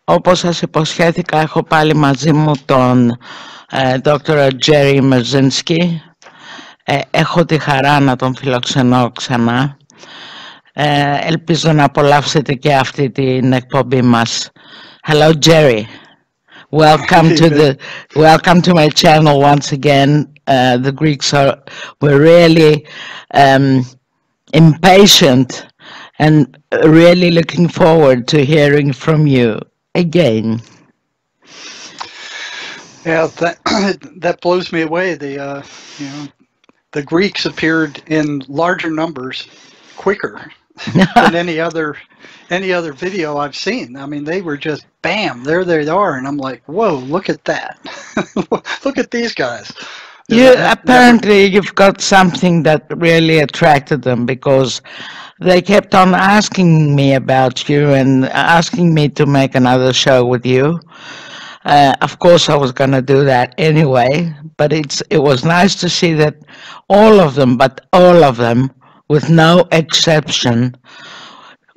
Όπως σας υποσχέθηκα, έχω πάλι μαζί μου τον Dr. Jerry Marzinsky. Έχω τη χαρά να τον φιλοξενώ ξανά. Ελπίζω να απολαύσετε και αυτή την εκπομπή μας. Hello, Jerry. Welcome to my channel once again. The Greeks were really impatient and really looking forward to hearing from you again. Yeah, that blows me away. The Greeks appeared in larger numbers quicker than any other video I've seen. I mean, they were just bam, there they are, and I'm like, whoa, look at that. Look at these guys. Apparently you've got something that really attracted them, because they kept on asking me about you and asking me to make another show with you. Of course I was going to do that anyway, but it was nice to see that all of them, with no exception,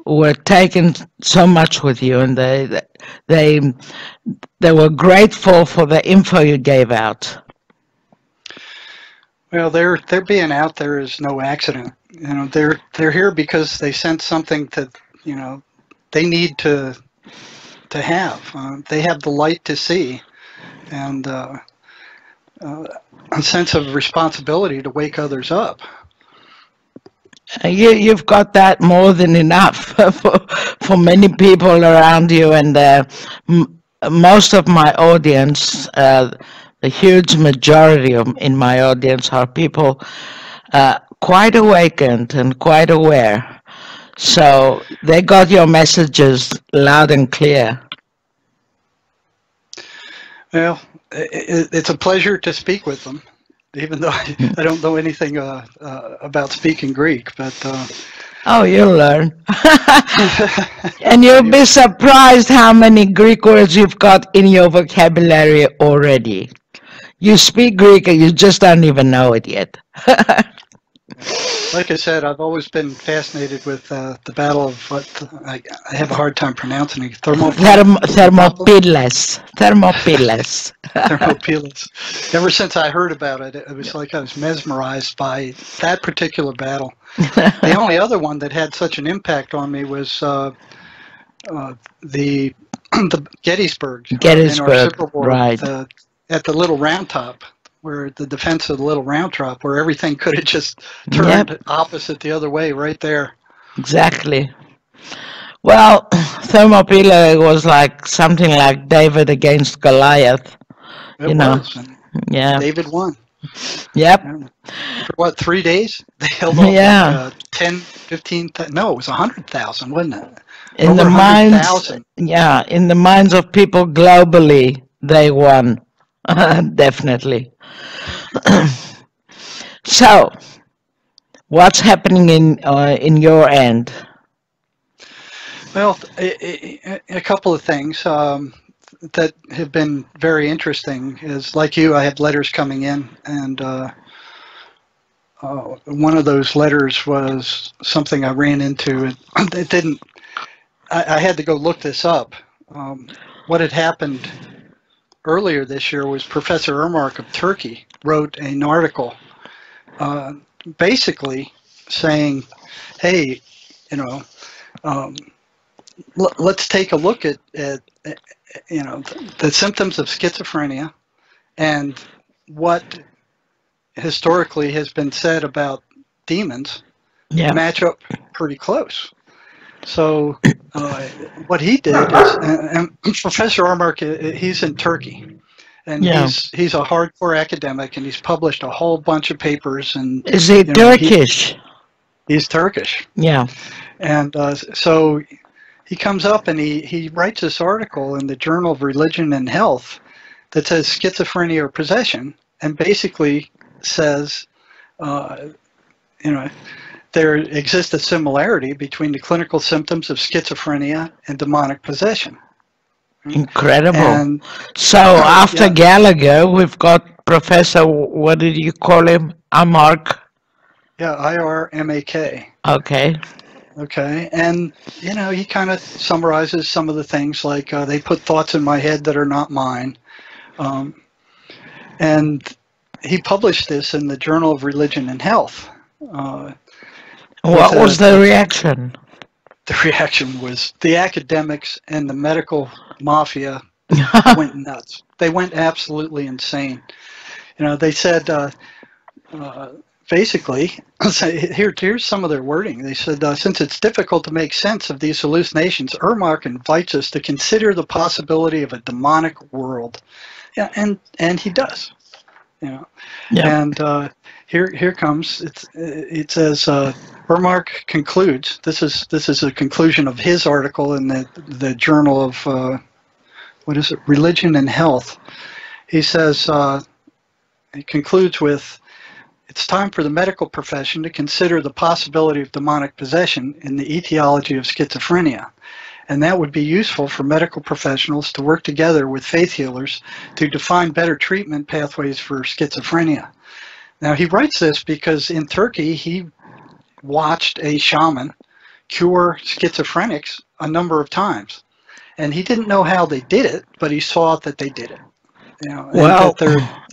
were taken so much with you, and they were grateful for the info you gave out. Well, their being out there is no accident. You know, they're here because they sense something that, you know, they need to have. They have the light to see, and a sense of responsibility to wake others up. You've got that more than enough for many people around you, and most of my audience, the huge majority in my audience, are people quite awakened and quite aware. So they got your messages loud and clear. Well, it's a pleasure to speak with them, even though I don't know anything about speaking Greek, but oh, you'll learn. And you'll be surprised how many Greek words you've got in your vocabulary already. You speak Greek and you just don't even know it yet. Like I said, I've always been fascinated with the battle of what I have a hard time pronouncing it. Thermopyles. Thermopyles. Ever since I heard about it, it was like I was mesmerized by that particular battle. The only other one that had such an impact on me was the Gettysburg. Gettysburg, right. At the Little Round Top, where the defense of the Little Round Top, where everything could have just turned opposite the other way right there. Exactly. Well, Thermopylae was like something like David against Goliath. It was. Yeah. David won. Yep. For what, 3 days? They held off like, 10, 15, no, it was 100,000, wasn't it? In the minds of people globally, they won. Definitely. So, what's happening in your end? Well, a couple of things that have been very interesting is, like you, I had letters coming in, and one of those letters was something I ran into, and it didn't. I had to go look this up. What had happened earlier this year was Professor Irmak of Turkey wrote an article basically saying, hey, you know, let's take a look at you know, the symptoms of schizophrenia and what historically has been said about demons match up pretty close. So what he did is, and Professor Irmak, he's in Turkey, and he's a hardcore academic, and he's published a whole bunch of papers. And is he Turkish? He's Turkish. Yeah. And so he comes up and he writes this article in the Journal of Religion and Health that says schizophrenia or possession, and basically says, you know, there exists a similarity between the clinical symptoms of schizophrenia and demonic possession. Incredible. And, so after Gallagher, we've got Professor, what did you call him? Irmak? Yeah, Irmak. Okay. Okay, and you know, he kind of summarizes some of the things like they put thoughts in my head that are not mine, and he published this in the Journal of Religion and Health. What was the reaction? The reaction was the academics and the medical mafia went nuts. They went absolutely insane. You know, they said basically, here's some of their wording. They said, since it's difficult to make sense of these hallucinations, Ermark invites us to consider the possibility of a demonic world. Yeah, and he does. You know, and here comes it says Ermark concludes. This is a conclusion of his article in the Journal of what is it, Religion and Health. He says he concludes with, it's time for the medical profession to consider the possibility of demonic possession in the etiology of schizophrenia. And that would be useful for medical professionals to work together with faith healers to define better treatment pathways for schizophrenia. Now, he writes this because in Turkey, he watched a shaman cure schizophrenics a number of times. And he didn't know how they did it, but he saw that they did it. You know, well,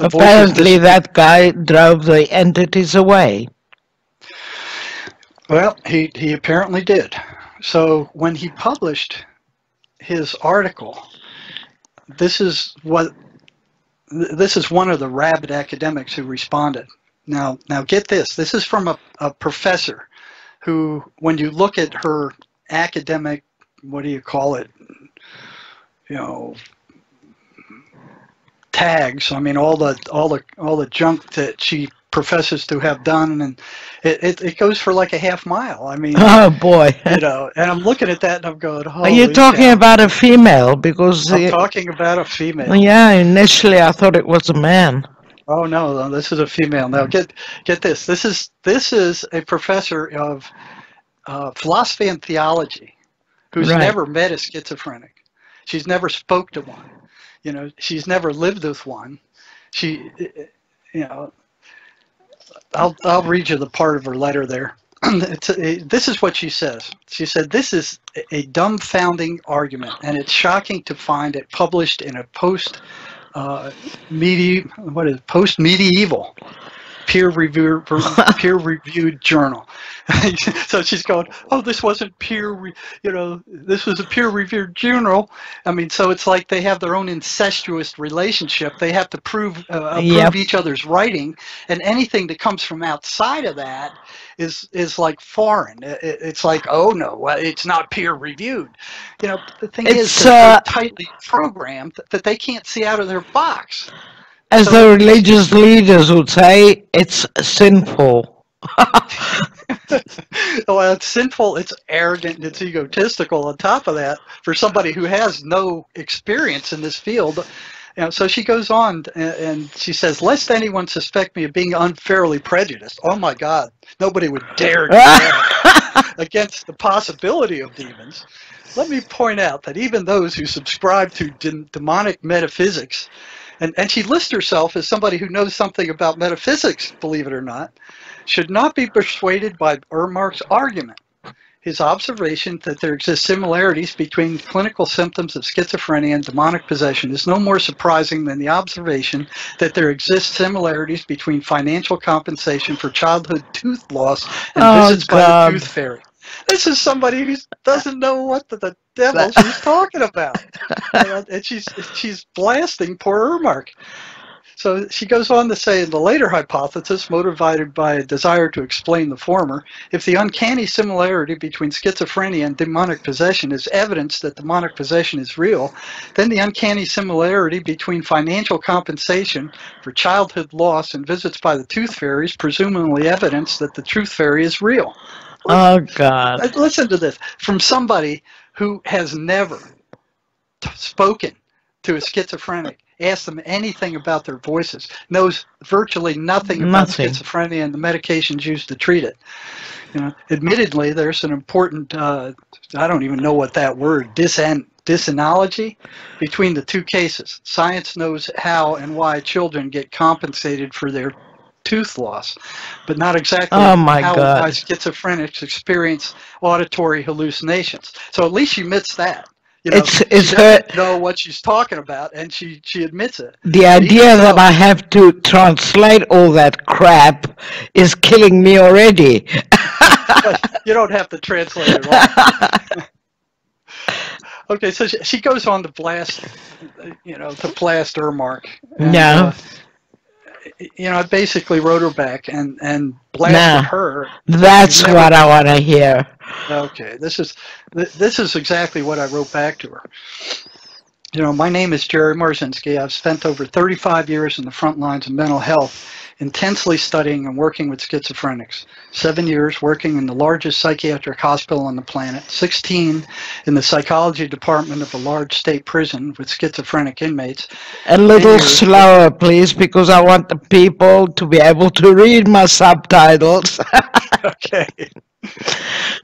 apparently that guy drove the entities away. Well, he apparently did. So when he published his article, this is one of the rabid academics who responded. Now get this. This is from a professor who, when you look at her academic, what do you call it? You know, tags. I mean, all the junk that she professes to have done, and it goes for like a half mile. I mean, oh boy, you know. And I'm looking at that and I'm going, are you talking about a female? Because I'm talking about a female. Yeah, initially I thought it was a man. Oh no, this is a female. Now get this. This is a professor of philosophy and theology who's never met a schizophrenic. She's never spoke to one. You know, she's never lived with one. She, you know, I'll read you the part of her letter there. This is what she says. She said, "This is a dumbfounding argument, and it's shocking to find it published in a post-medieval peer-reviewed journal." So she's going, "Oh, this wasn't this was a peer-reviewed journal." I mean, so it's like they have their own incestuous relationship. They have to prove each other's writing, and anything that comes from outside of that is like foreign. It's like, oh no, it's not peer-reviewed. You know, the thing is, they're tightly programmed that they can't see out of their box. As the religious leaders would say, it's sinful. Well, it's sinful, it's arrogant, it's egotistical on top of that for somebody who has no experience in this field. You know, so she goes on and she says, "Lest anyone suspect me of being unfairly prejudiced." Oh my God, nobody would dare do that against the possibility of demons. Let me point out that even those who subscribe to demonic metaphysics, and she lists herself as somebody who knows something about metaphysics, believe it or not, should not be persuaded by Ermark's argument. His observation that there exist similarities between clinical symptoms of schizophrenia and demonic possession is no more surprising than the observation that there exist similarities between financial compensation for childhood tooth loss and visits by the tooth fairy. This is somebody who doesn't know what the devil she's talking about. And she's blasting poor Ermark. So she goes on to say, in the later hypothesis, motivated by a desire to explain the former, if the uncanny similarity between schizophrenia and demonic possession is evidence that demonic possession is real, then the uncanny similarity between financial compensation for childhood loss and visits by the tooth fairy is presumably evidence that the tooth fairy is real. Oh, God. Listen to this. From somebody who has never spoken to a schizophrenic, asked them anything about their voices, knows virtually nothing about schizophrenia and the medications used to treat it. You know, admittedly, there's an important, I don't even know what that word, disanalogy between the two cases. Science knows how and why children get compensated for their tooth loss, but not exactly Oh my how God. why schizophrenics experience auditory hallucinations. So at least she admits that. You know, It's she her, doesn't know what she's talking about, and she admits it. the But idea even that so, I have to translate all that crap is killing me already. but you don't have to translate it all. Okay, so she goes on to blast, to blast Ermark, and No, I basically wrote her back and blasted no, her. You've that's never. what I want to hear. Okay, this is exactly what I wrote back to her. My name is Jerry Marzinsky. I've spent over 35 years in the front lines of mental health, intensely studying and working with schizophrenics. 7 years working in the largest psychiatric hospital on the planet, 16 in the psychology department of a large state prison with schizophrenic inmates. A little slower, please, because I want the people to be able to read my subtitles. Okay.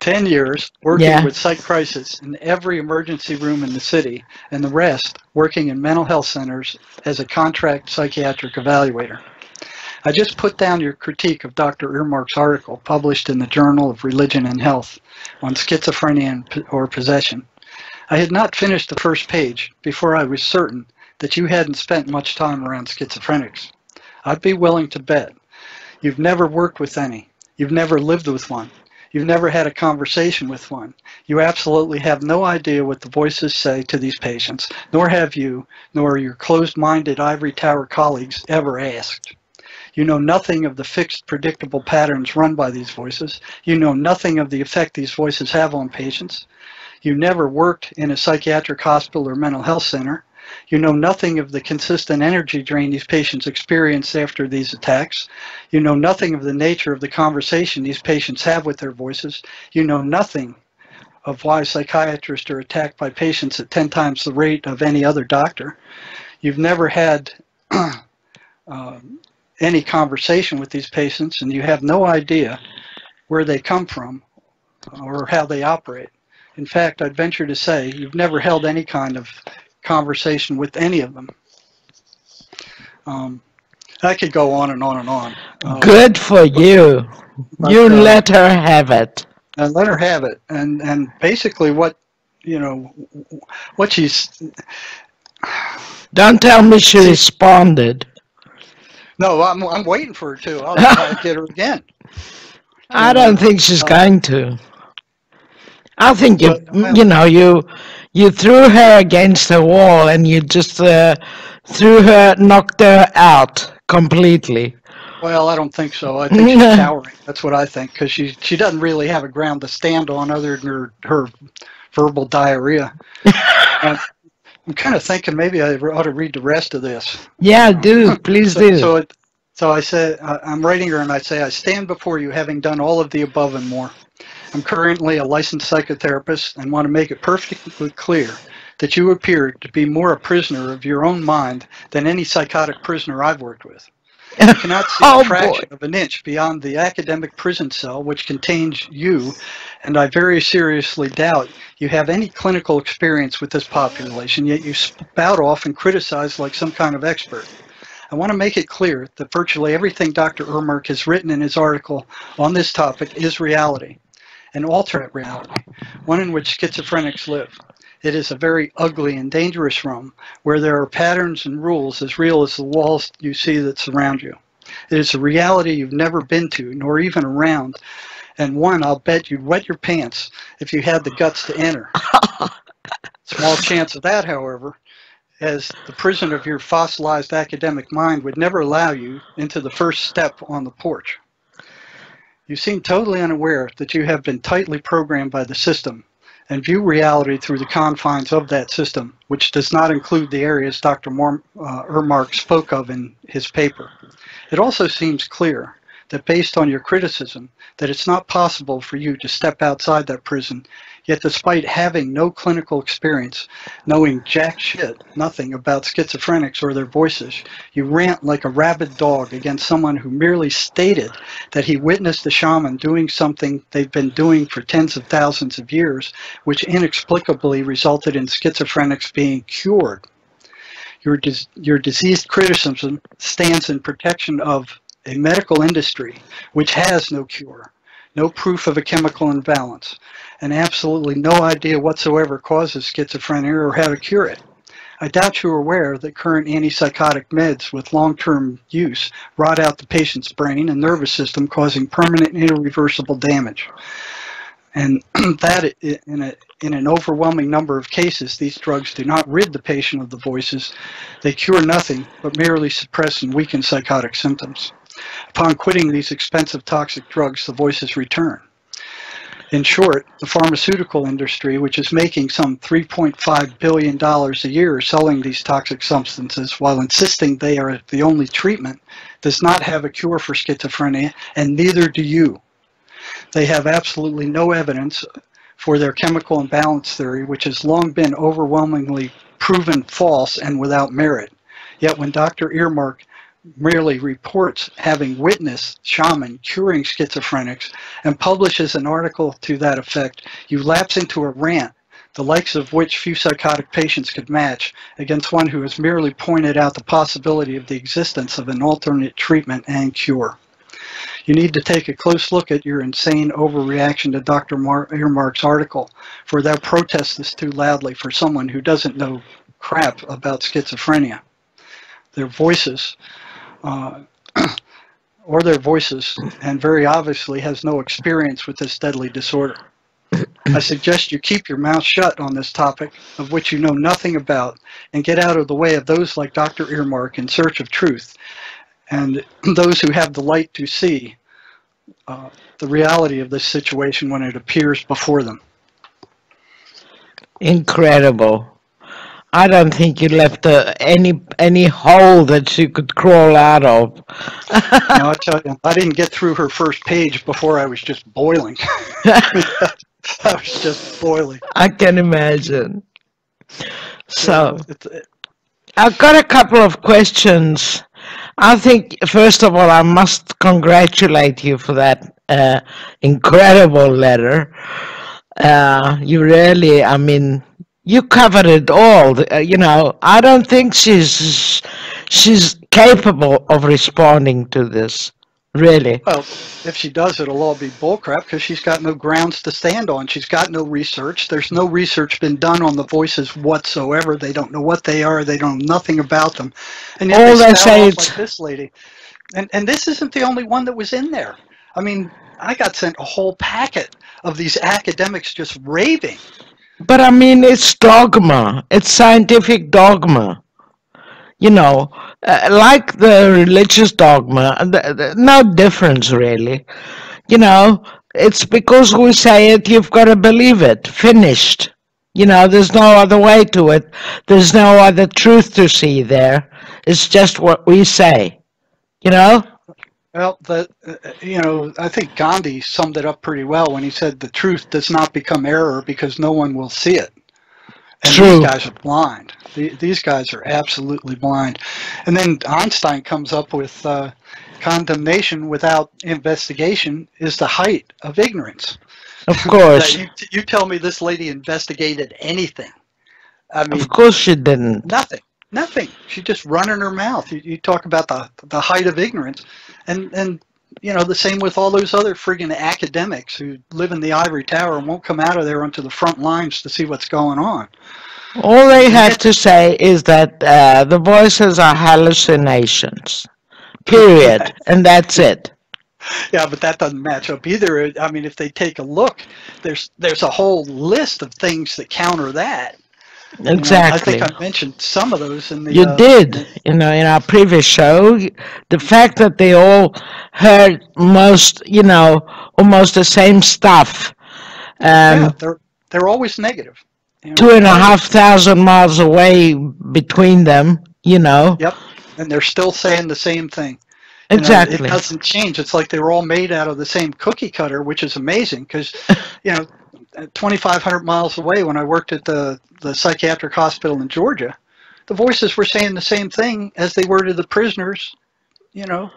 10 years working Yeah. with psych crisis in every emergency room in the city, and the rest working in mental health centers as a contract psychiatric evaluator. I just put down your critique of Dr. Ermark's article published in the Journal of Religion and Health on schizophrenia or possession. I had not finished the first page before I was certain that you hadn't spent much time around schizophrenics. I'd be willing to bet you've never worked with any. You've never lived with one. You've never had a conversation with one. You absolutely have no idea what the voices say to these patients, nor have you, nor your closed-minded ivory tower colleagues ever asked. You know nothing of the fixed, predictable patterns run by these voices. You know nothing of the effect these voices have on patients. You never worked in a psychiatric hospital or mental health center. You know nothing of the consistent energy drain these patients experience after these attacks. You know nothing of the nature of the conversation these patients have with their voices. You know nothing of why psychiatrists are attacked by patients at 10 times the rate of any other doctor. You've never had any conversation with these patients, and you have no idea where they come from or how they operate. In fact, I'd venture to say you've never held any kind of conversation with any of them. I could go on and on and on. Good for you. You let her have it. And let her have it. And basically what she's... Don't tell me she responded. No, I'm waiting for her to. I'll get her again. I don't think she's going to. I think you threw her against the wall and you just knocked her out completely. Well, I don't think so. I think she's cowering. That's what I think, because she doesn't really have a ground to stand on other than her verbal diarrhea. I'm kind of thinking maybe I ought to read the rest of this. Yeah, do. Please do. So I said, I'm writing her and I say, I stand before you having done all of the above and more. I'm currently a licensed psychotherapist and want to make it perfectly clear that you appear to be more a prisoner of your own mind than any psychotic prisoner I've worked with. You cannot see a fraction of an inch beyond the academic prison cell which contains you, and I very seriously doubt you have any clinical experience with this population, yet you spout off and criticize like some kind of expert. I want to make it clear that virtually everything Dr. Ermark has written in his article on this topic is reality, an alternate reality, one in which schizophrenics live. It is a very ugly and dangerous room where there are patterns and rules as real as the walls you see that surround you. It is a reality you've never been to, nor even around, and one I'll bet you'd wet your pants if you had the guts to enter. Small chance of that, however, as the prison of your fossilized academic mind would never allow you into the first step on the porch. You seem totally unaware that you have been tightly programmed by the system and view reality through the confines of that system, which does not include the areas Dr. Ermark spoke of in his paper. It also seems clear that based on your criticism that it's not possible for you to step outside that prison, yet despite having no clinical experience, knowing jack shit, nothing about schizophrenics or their voices, you rant like a rabid dog against someone who merely stated that he witnessed a shaman doing something they've been doing for tens of thousands of years, which inexplicably resulted in schizophrenics being cured. Your diseased criticism stands in protection of a medical industry which has no cure, no proof of a chemical imbalance, and absolutely no idea whatsoever causes schizophrenia or how to cure it. I doubt you are aware that current antipsychotic meds with long-term use rot out the patient's brain and nervous system, causing permanent and irreversible damage. And that, in an overwhelming number of cases, these drugs do not rid the patient of the voices. They cure nothing, but merely suppress and weaken psychotic symptoms. Upon quitting these expensive toxic drugs, the voices return. In short, the pharmaceutical industry, which is making some $3.5 billion a year selling these toxic substances while insisting they are the only treatment, does not have a cure for schizophrenia, and neither do you. They have absolutely no evidence for their chemical imbalance theory, which has long been overwhelmingly proven false and without merit. Yet when Dr. Earmark merely reports having witnessed shaman curing schizophrenics and publishes an article to that effect, you lapse into a rant, the likes of which few psychotic patients could match, against one who has merely pointed out the possibility of the existence of an alternate treatment and cure. You need to take a close look at your insane overreaction to Dr. Earmark's article, for thou protest this too loudly for someone who doesn't know crap about schizophrenia. Their voices, and very obviously has no experience with this deadly disorder. I suggest you keep your mouth shut on this topic, of which you know nothing about, and get out of the way of those like Dr. Earmark in search of truth, and those who have the light to see the reality of this situation when it appears before them. Incredible. I don't think you left any hole that she could crawl out of. Now, I tell you, I didn't get through her first page before I was just boiling. I was just boiling. I can imagine. So, I've got a couple of questions. I think, first of all, I must congratulate you for that incredible letter. You really, I mean, you covered it all. You know, I don't think she's capable of responding to this, really. Well, if she does, it'll all be bullcrap because she's got no grounds to stand on. She's got no research. There's no research been done on the voices whatsoever. They don't know what they are. They don't know nothing about them. And yet all they say is like this lady. And this isn't the only one that was in there. I mean, I got sent a whole packet of these academics just raving. But I mean, it's dogma. It's scientific dogma. You know, like the religious dogma, no difference really. You know, it's because we say it, you've got to believe it. Finished. You know, there's no other way to it. There's no other truth to see there. It's just what we say. You know? Well, you know, I think Gandhi summed it up pretty well when he said the truth does not become error because no one will see it. And True. These guys are blind. These guys are absolutely blind. And then Einstein comes up with condemnation without investigation is the height of ignorance. Of course. You tell me this lady investigated anything. I mean, of course she didn't. Nothing. She's just running her mouth. You talk about the height of ignorance. And you know, the same with all those other friggin' academics who live in the ivory tower and won't come out of there onto the front lines to see what's going on. All they have to say is that the voices are hallucinations, period, and that's it. Yeah, but that doesn't match up either. I mean, if they take a look, there's a whole list of things that counter that. Exactly. You know, I think I mentioned some of those in the... You did. You know, in our previous show, the fact that they all heard almost the same stuff. Yeah, they're always negative. You know, 2,500 miles away between them, you know. Yep, and they're still saying the same thing. Exactly. It doesn't change. It's like they were all made out of the same cookie cutter, which is amazing because, you know, 2,500 miles away when I worked at the psychiatric hospital in Georgia, the voices were saying the same thing as they were to the prisoners, you know.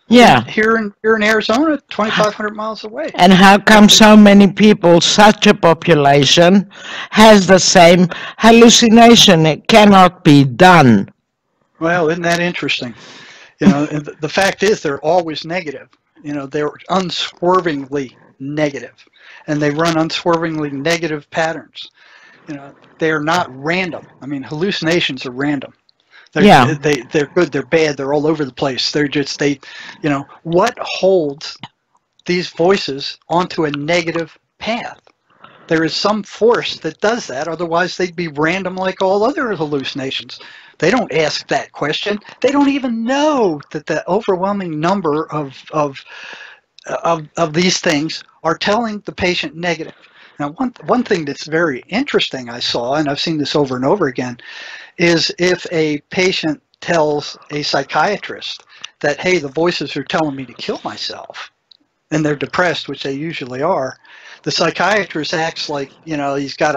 Yeah. Here in Arizona, 2,500 miles away. And how come so many people, such a population, has the same hallucination? It cannot be done. Well, isn't that interesting? You know, and the fact is they're always negative. You know, they're unswervingly negative, and they run unswervingly negative patterns. You know, they're not random. I mean, hallucinations are random. They're good, they're bad, they're all over the place. You know, what holds these voices onto a negative path? There is some force that does that, otherwise they'd be random like all other hallucinations. They don't ask that question. They don't even know that the overwhelming number of these things are telling the patient negative. Now, one thing that's very interesting I saw, and I've seen this over and over again, is if a patient tells a psychiatrist that, hey, the voices are telling me to kill myself, and they're depressed, which they usually are, the psychiatrist acts like, you know, he's got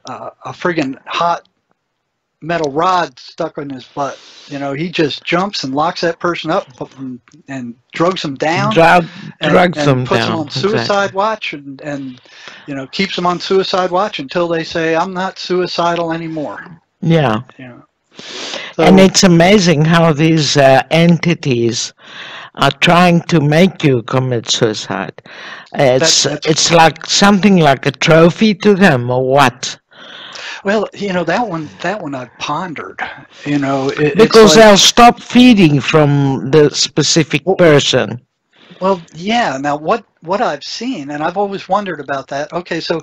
a friggin' hot metal rod stuck in his butt. You know, he just jumps and locks that person up and drugs them down, and puts them on suicide watch, and you know, keeps them on suicide watch until they say, I'm not suicidal anymore. Yeah. You know, so, and it's amazing how these entities are trying to make you commit suicide. It's like something like a trophy to them, or what? Well, you know, that one I've pondered. You know, because they'll stop feeding from the specific person. Well, yeah. Now, what I've seen, and I've always wondered about that. Okay, so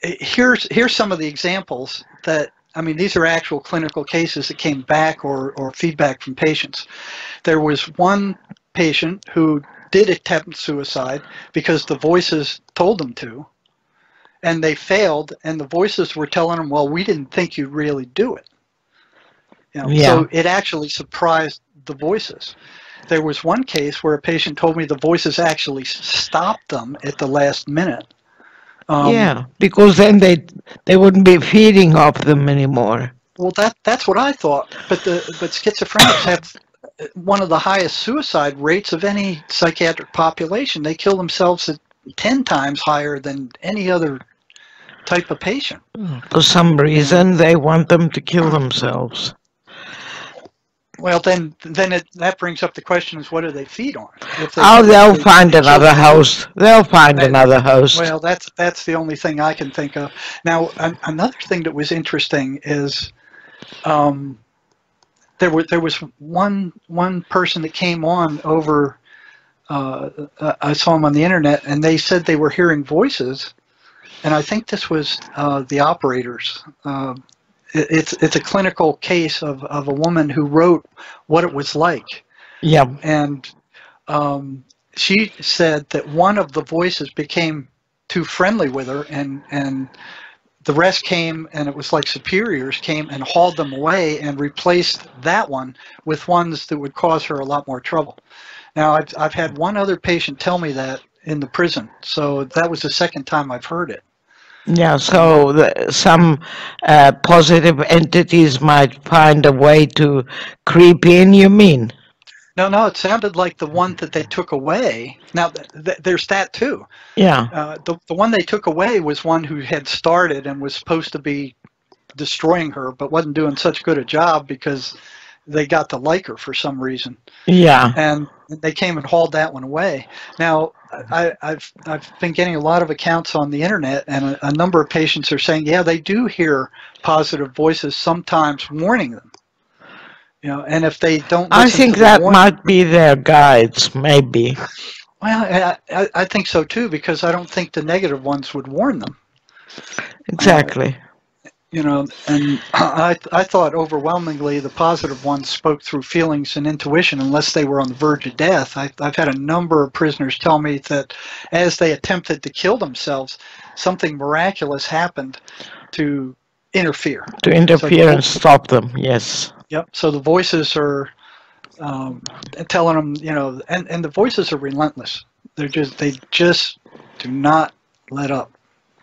here's some of the examples that, I mean, these are actual clinical cases that came back or feedback from patients. There was one patient who did attempt suicide because the voices told them to, and they failed, and the voices were telling them, well, we didn't think you'd really do it. You know, so it actually surprised the voices. There was one case where a patient told me the voices actually stopped them at the last minute. Because then they wouldn't be feeding off them anymore. Well, that's what I thought. But schizophrenics have one of the highest suicide rates of any psychiatric population. They kill themselves at 10 times higher than any other type of patient. For some reason, they want them to kill themselves. Well, then that brings up the question: is what do they feed on? They'll find another host. They'll find another host. Well, that's the only thing I can think of. Now, another thing that was interesting is there was one person that came on over. I saw him on the internet, and they said they were hearing voices, and I think this was the operators. It's a clinical case of a woman who wrote what it was like. Yeah. And she said that one of the voices became too friendly with her, and the rest came, and it was like superiors came and hauled them away and replaced that one with ones that would cause her a lot more trouble. Now, I've had one other patient tell me that in the prison, so that was the second time I've heard it. Yeah, so some positive entities might find a way to creep in, you mean? No, it sounded like the one that they took away. Now, there's that too. Yeah. The one they took away was one who had started and was supposed to be destroying her, but wasn't doing such good a job because they got to like her for some reason. Yeah. And they came and hauled that one away. Now, I've been getting a lot of accounts on the internet, and a number of patients are saying, yeah, they do hear positive voices sometimes warning them. You know, and if they don't listen I think to the that warning, might be their guides, maybe. Well, I think so too, because I don't think the negative ones would warn them. Exactly. You know, and I thought overwhelmingly the positive ones spoke through feelings and intuition, unless they were on the verge of death. I've had a number of prisoners tell me that as they attempted to kill themselves, something miraculous happened to interfere. To interfere and stop them, yes. Yep, so the voices are telling them, you know, and the voices are relentless. They just do not let up.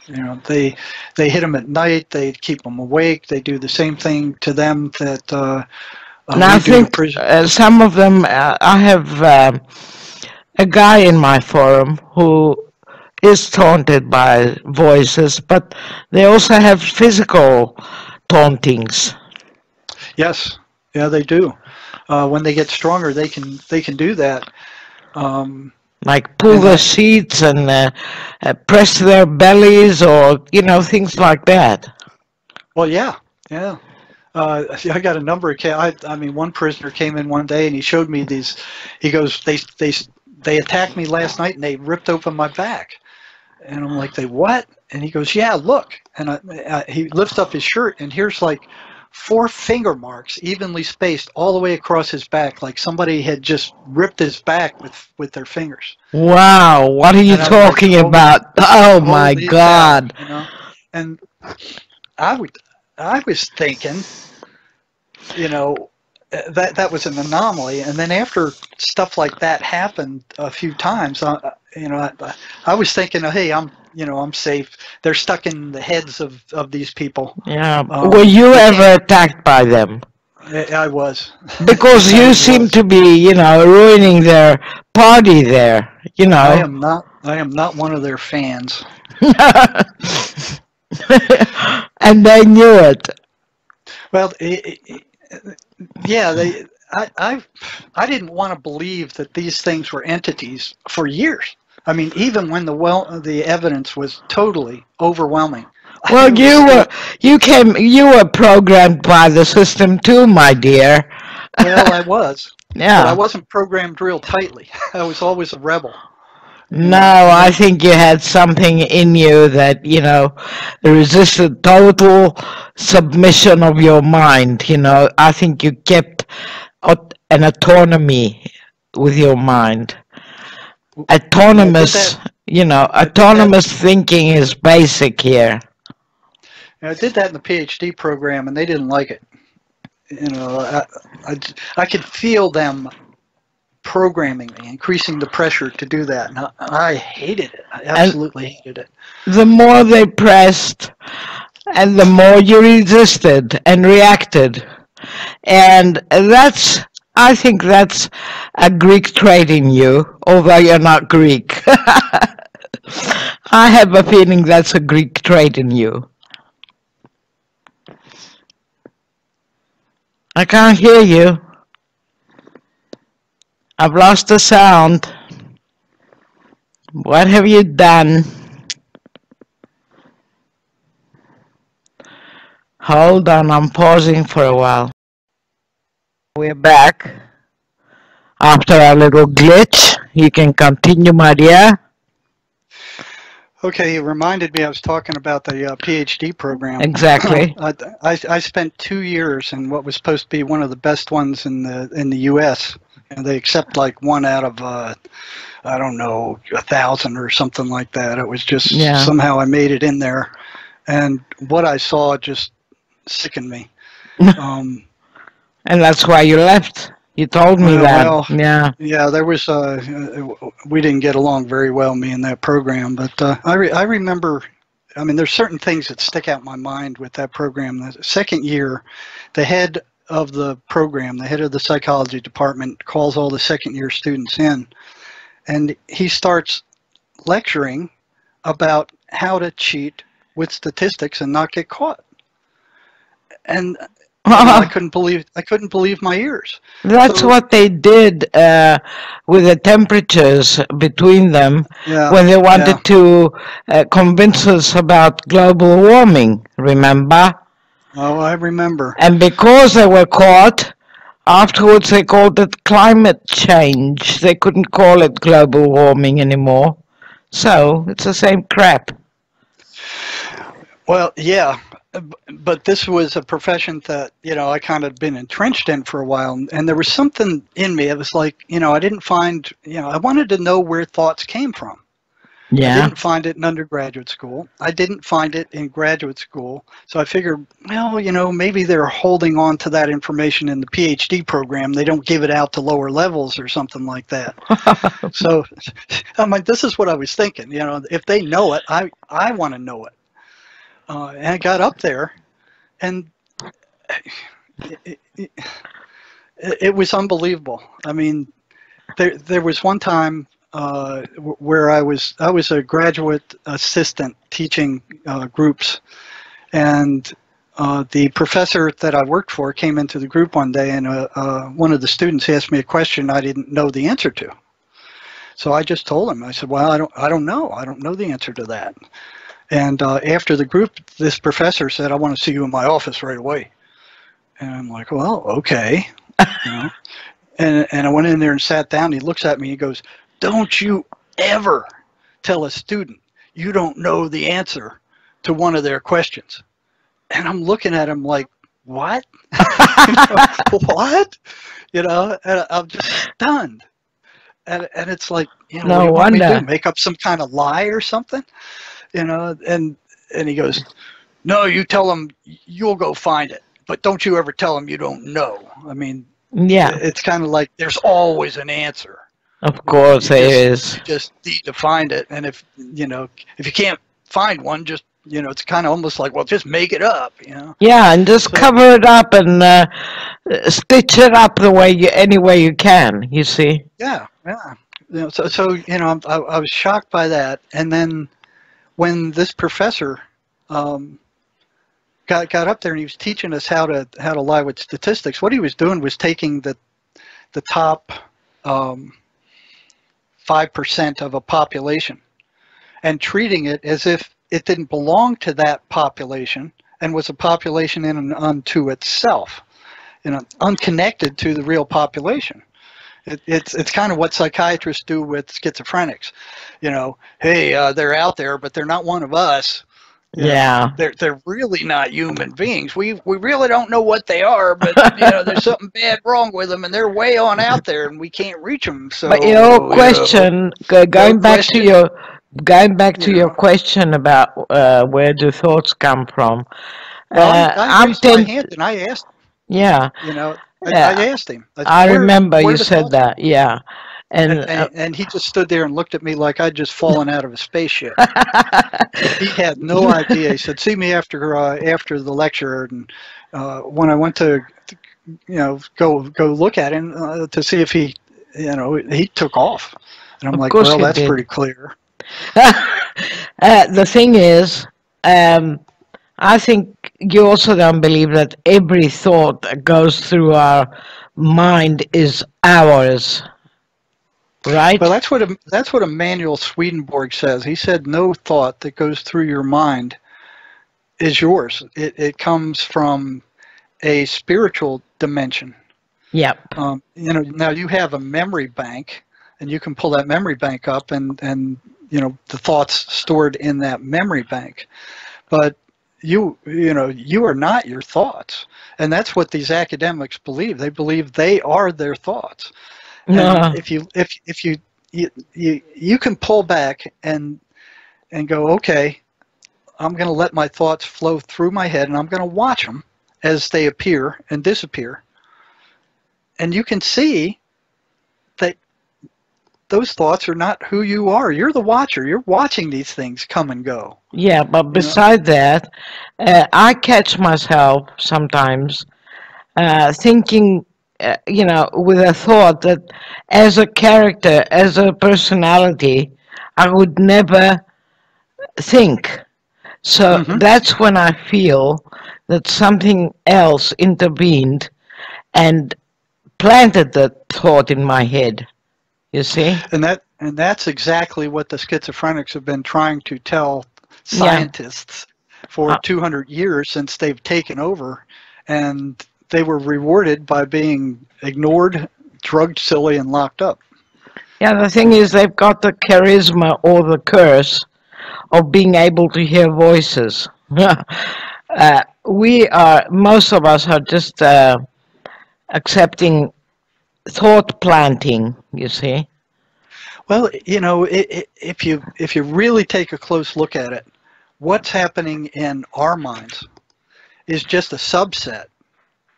You know, they hit them at night. They keep them awake. They do the same thing to them that. And I think some of them. I have a guy in my forum who is taunted by voices, but they also have physical tauntings. Yes, yeah, they do. when they get stronger, they can do that. Like pull the seats and press their bellies, or things like that. Well, yeah. I got a number of I mean, one prisoner came in one day and he showed me these. He goes, they attacked me last night and they ripped open my back. And I'm like, they what? And he goes, yeah, look. And he lifts up his shirt and here's like 4 finger marks evenly spaced all the way across his back, like somebody had just ripped his back with their fingers. Wow, what are you talking about? Oh my God. And I was thinking, that was an anomaly. And then after stuff like that happened a few times, I was thinking, hey, I'm safe. They're stuck in the heads of these people. Yeah. Were you ever attacked by them? I was. Because you seem to be, ruining their party there. I am not one of their fans. And they knew it. Well, yeah, I didn't want to believe that these things were entities for years. I mean, even when the evidence was totally overwhelming. Well, you were programmed by the system too, my dear. Well, I was. Yeah. But I wasn't programmed real tightly. I was always a rebel. No, I think you had something in you that, resisted total submission of your mind, I think you kept an autonomy with your mind. Autonomous, autonomous thinking is basic here. I did that in the PhD program, and they didn't like it. I could feel them programming me, increasing the pressure to do that. And I hated it. I absolutely hated it. The more they pressed, and the more you resisted and reacted. And I think that's a Greek trait in you, although you're not Greek. I have a feeling that's a Greek trait in you. I can't hear you. I've lost the sound. What have you done? Hold on, I'm pausing for a while. We're back. After a little glitch, you can continue, Maria. Okay, you reminded me I was talking about the PhD program. Exactly. I spent 2 years in what was supposed to be one of the best ones in the U.S., and they accept like 1 out of, I don't know, 1,000 or something like that. It was just somehow I made it in there, and what I saw just sickened me. And that's why you left. You told me that. Well, yeah, there was, we didn't get along very well, me and that program, but I remember, I mean, there's certain things that stick out in my mind with that program. The second year, the head of the program, the head of the psychology department, calls all the second year students in, and he starts lecturing about how to cheat with statistics and not get caught. And I couldn't believe my ears. That's what they did with the temperatures between them when they wanted to convince us about global warming, remember? Oh, I remember. And because they were caught, afterwards they called it climate change. They couldn't call it global warming anymore. So it's the same crap. Well, yeah. But this was a profession that, I kind of been entrenched in for a while. And there was something in me. It was like, I didn't find, I wanted to know where thoughts came from. Yeah. I didn't find it in undergraduate school. I didn't find it in graduate school. So I figured, well, maybe they're holding on to that information in the PhD program. They don't give it out to lower levels or something like that. So I'm like, this is what I was thinking. If they know it, I want to know it. And I got up there, and it was unbelievable. I mean, there was one time where I was a graduate assistant teaching groups, and the professor that I worked for came into the group one day, and one of the students asked me a question I didn't know the answer to. So I just told him. I said, "Well, I don't know. I don't know the answer to that." And after the group, this professor said, "I want to see you in my office right away." And I'm like, "Well, okay." You know? And I went in there and sat down. He looks at me. He goes, "Don't you ever tell a student you don't know the answer to one of their questions." And I'm looking at him like, "What?" You know, what? You know, and I'm just stunned. And it's like, you know, No what do you want me to wonder. do? Make up some kind of lie or something? You know, and he goes, "No, you tell them you'll go find it, but don't you ever tell them you don't know." I mean, Yeah, it's kind of like there's always an answer. of course there is. You just need to find it, and if you can't find one, just it's kind of almost like, well, just make it up, Yeah, and just cover it up and stitch it up any way you can. You see. Yeah. So I was shocked by that, and then when this professor got up there and he was teaching us how to lie with statistics, what he was doing was taking the top 5% of a population and treating it as if it didn't belong to that population and was a population in and unto itself, unconnected to the real population. It's kind of what psychiatrists do with schizophrenics. Hey, they're out there, but they're not one of us. Yeah. They're really not human beings. We really don't know what they are, but there's something bad wrong with them, and they're way on out there, and we can't reach them. So, But your question, going back to your question about where do thoughts come from? Well, I raised my hand and I asked him. Yeah. I asked him. I remember you said that. Yeah. And he just stood there and looked at me like I'd just fallen out of a spaceship. He had no idea. He said, "See me after the lecture." And when I went to go look at him to see if he took off. And I'm like, "Well, that's pretty clear." The thing is, I think you also don't believe that every thought that goes through our mind is ours. Right. Well, that's what Emanuel Swedenborg says. He said no thought that goes through your mind is yours. It comes from a spiritual dimension. Yep. Now you have a memory bank, and you can pull that memory bank up, and the thoughts stored in that memory bank. But you are not your thoughts, and that's what these academics believe. They believe they are their thoughts. And if you can pull back and go, okay, I'm going to let my thoughts flow through my head, and I'm going to watch them as they appear and disappear. And you can see that those thoughts are not who you are. You're the watcher. You're watching these things come and go. Yeah, but beside that, I catch myself sometimes thinking, with a thought that as a character, as a personality, I would never think. So that's when I feel that something else intervened and planted that thought in my head. You see? And that's exactly what the schizophrenics have been trying to tell scientists for 200 years since they've taken over, and they were rewarded by being ignored, drugged silly, and locked up. Yeah, the thing is they've got the charisma or the curse of being able to hear voices. Most of us are just accepting thought planting, you see. Well, if you really take a close look at it, what's happening in our minds is just a subset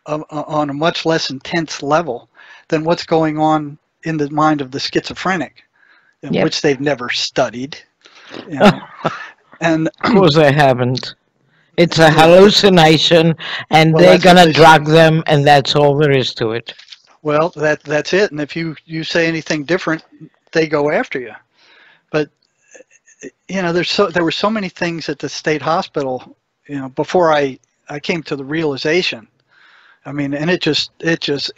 on a much less intense level than what's going on in the mind of the schizophrenic, which they've never studied. And of course they haven't. It's a hallucination, and they're going to drug them, and that's all there is to it. Well, that's it. And if you say anything different, they go after you. But there were so many things at the state hospital, before I I came to the realization. I mean, and it just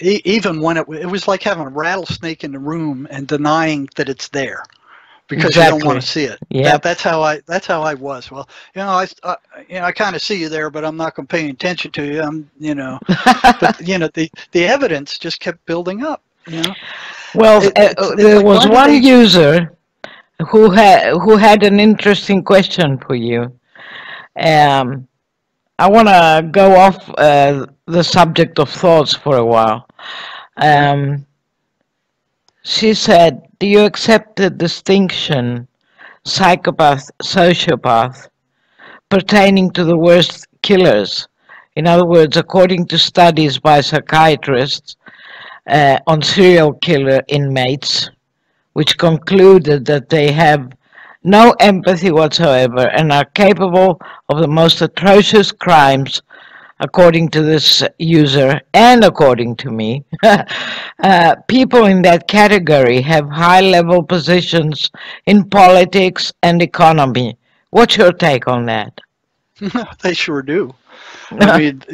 even when it was like having a rattlesnake in the room and denying that it's there, because you don't want to see it. Yeah, that's how I was. Well, I kind of see you there, but I'm not going to pay attention to you. But the evidence just kept building up. Well, there was one user who had an interesting question for you. I want to go off the subject of thoughts for a while. She said, do you accept the distinction psychopath, sociopath pertaining to the worst killers? In other words, according to studies by psychiatrists on serial killer inmates, which concluded that they have no empathy whatsoever and are capable of the most atrocious crimes, according to this user and according to me. People in that category have high-level positions in politics and economy. What's your take on that? They sure do. I mean,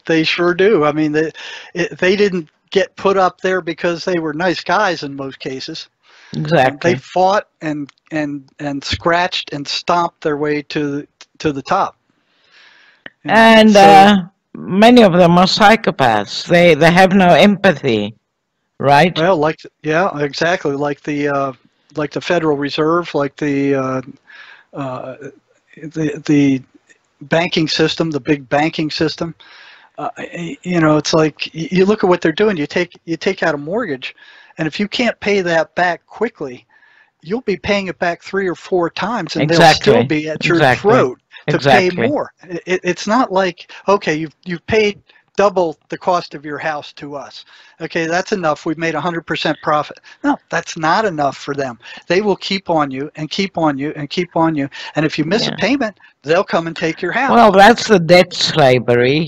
they sure do. I mean, they didn't get put up there because they were nice guys in most cases. Exactly. They fought and scratched and stomped their way to the top. And many of them are psychopaths. They have no empathy, right? Well, exactly. Like the Federal Reserve, like the banking system, the big banking system. It's like you look at what they're doing. You take out a mortgage, and if you can't pay that back quickly, you'll be paying it back 3 or 4 times, and they'll still be at your throat to pay more. It's not like, okay, you've paid double the cost of your house to us. Okay, that's enough. We've made 100% profit. No, that's not enough for them. They will keep on you and keep on you and keep on you. And if you miss a payment, they'll come and take your house. Well, that's the debt slavery,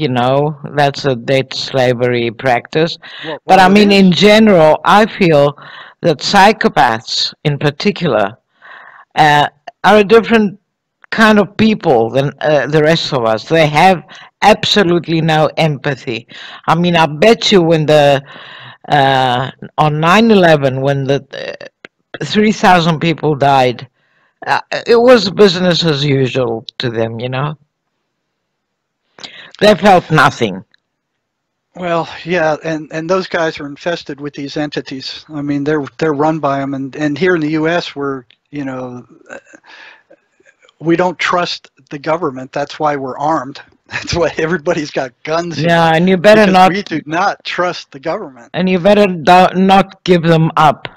That's a debt slavery practice. But I mean, in general, I feel that psychopaths in particular are a different kind of people than the rest of us. They have absolutely no empathy. I mean, I bet you when on 9/11, when the 3,000 people died, it was business as usual to them, They felt nothing. Well, yeah, and those guys are infested with these entities. I mean, they're run by them, and here in the U.S., we don't trust the government. That's why we're armed. That's why everybody's got guns. Yeah, and you better not. We do not trust the government. And you better not give them up.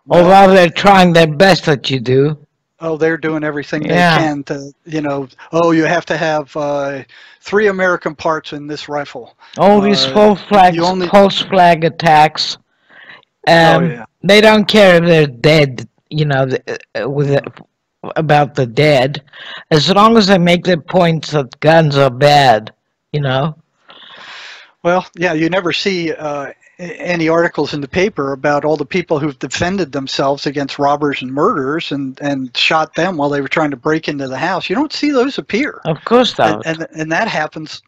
Although they're trying their best that you do. Oh, they're doing everything they can to, you have to have 3 American parts in this rifle. All these false flag attacks. They don't care if they're dead, about the dead, as long as they make their points that guns are bad, Well, yeah, you never see any articles in the paper about all the people who've defended themselves against robbers and murderers and shot them while they were trying to break into the house. You don't see those appear. Of course not. And that happens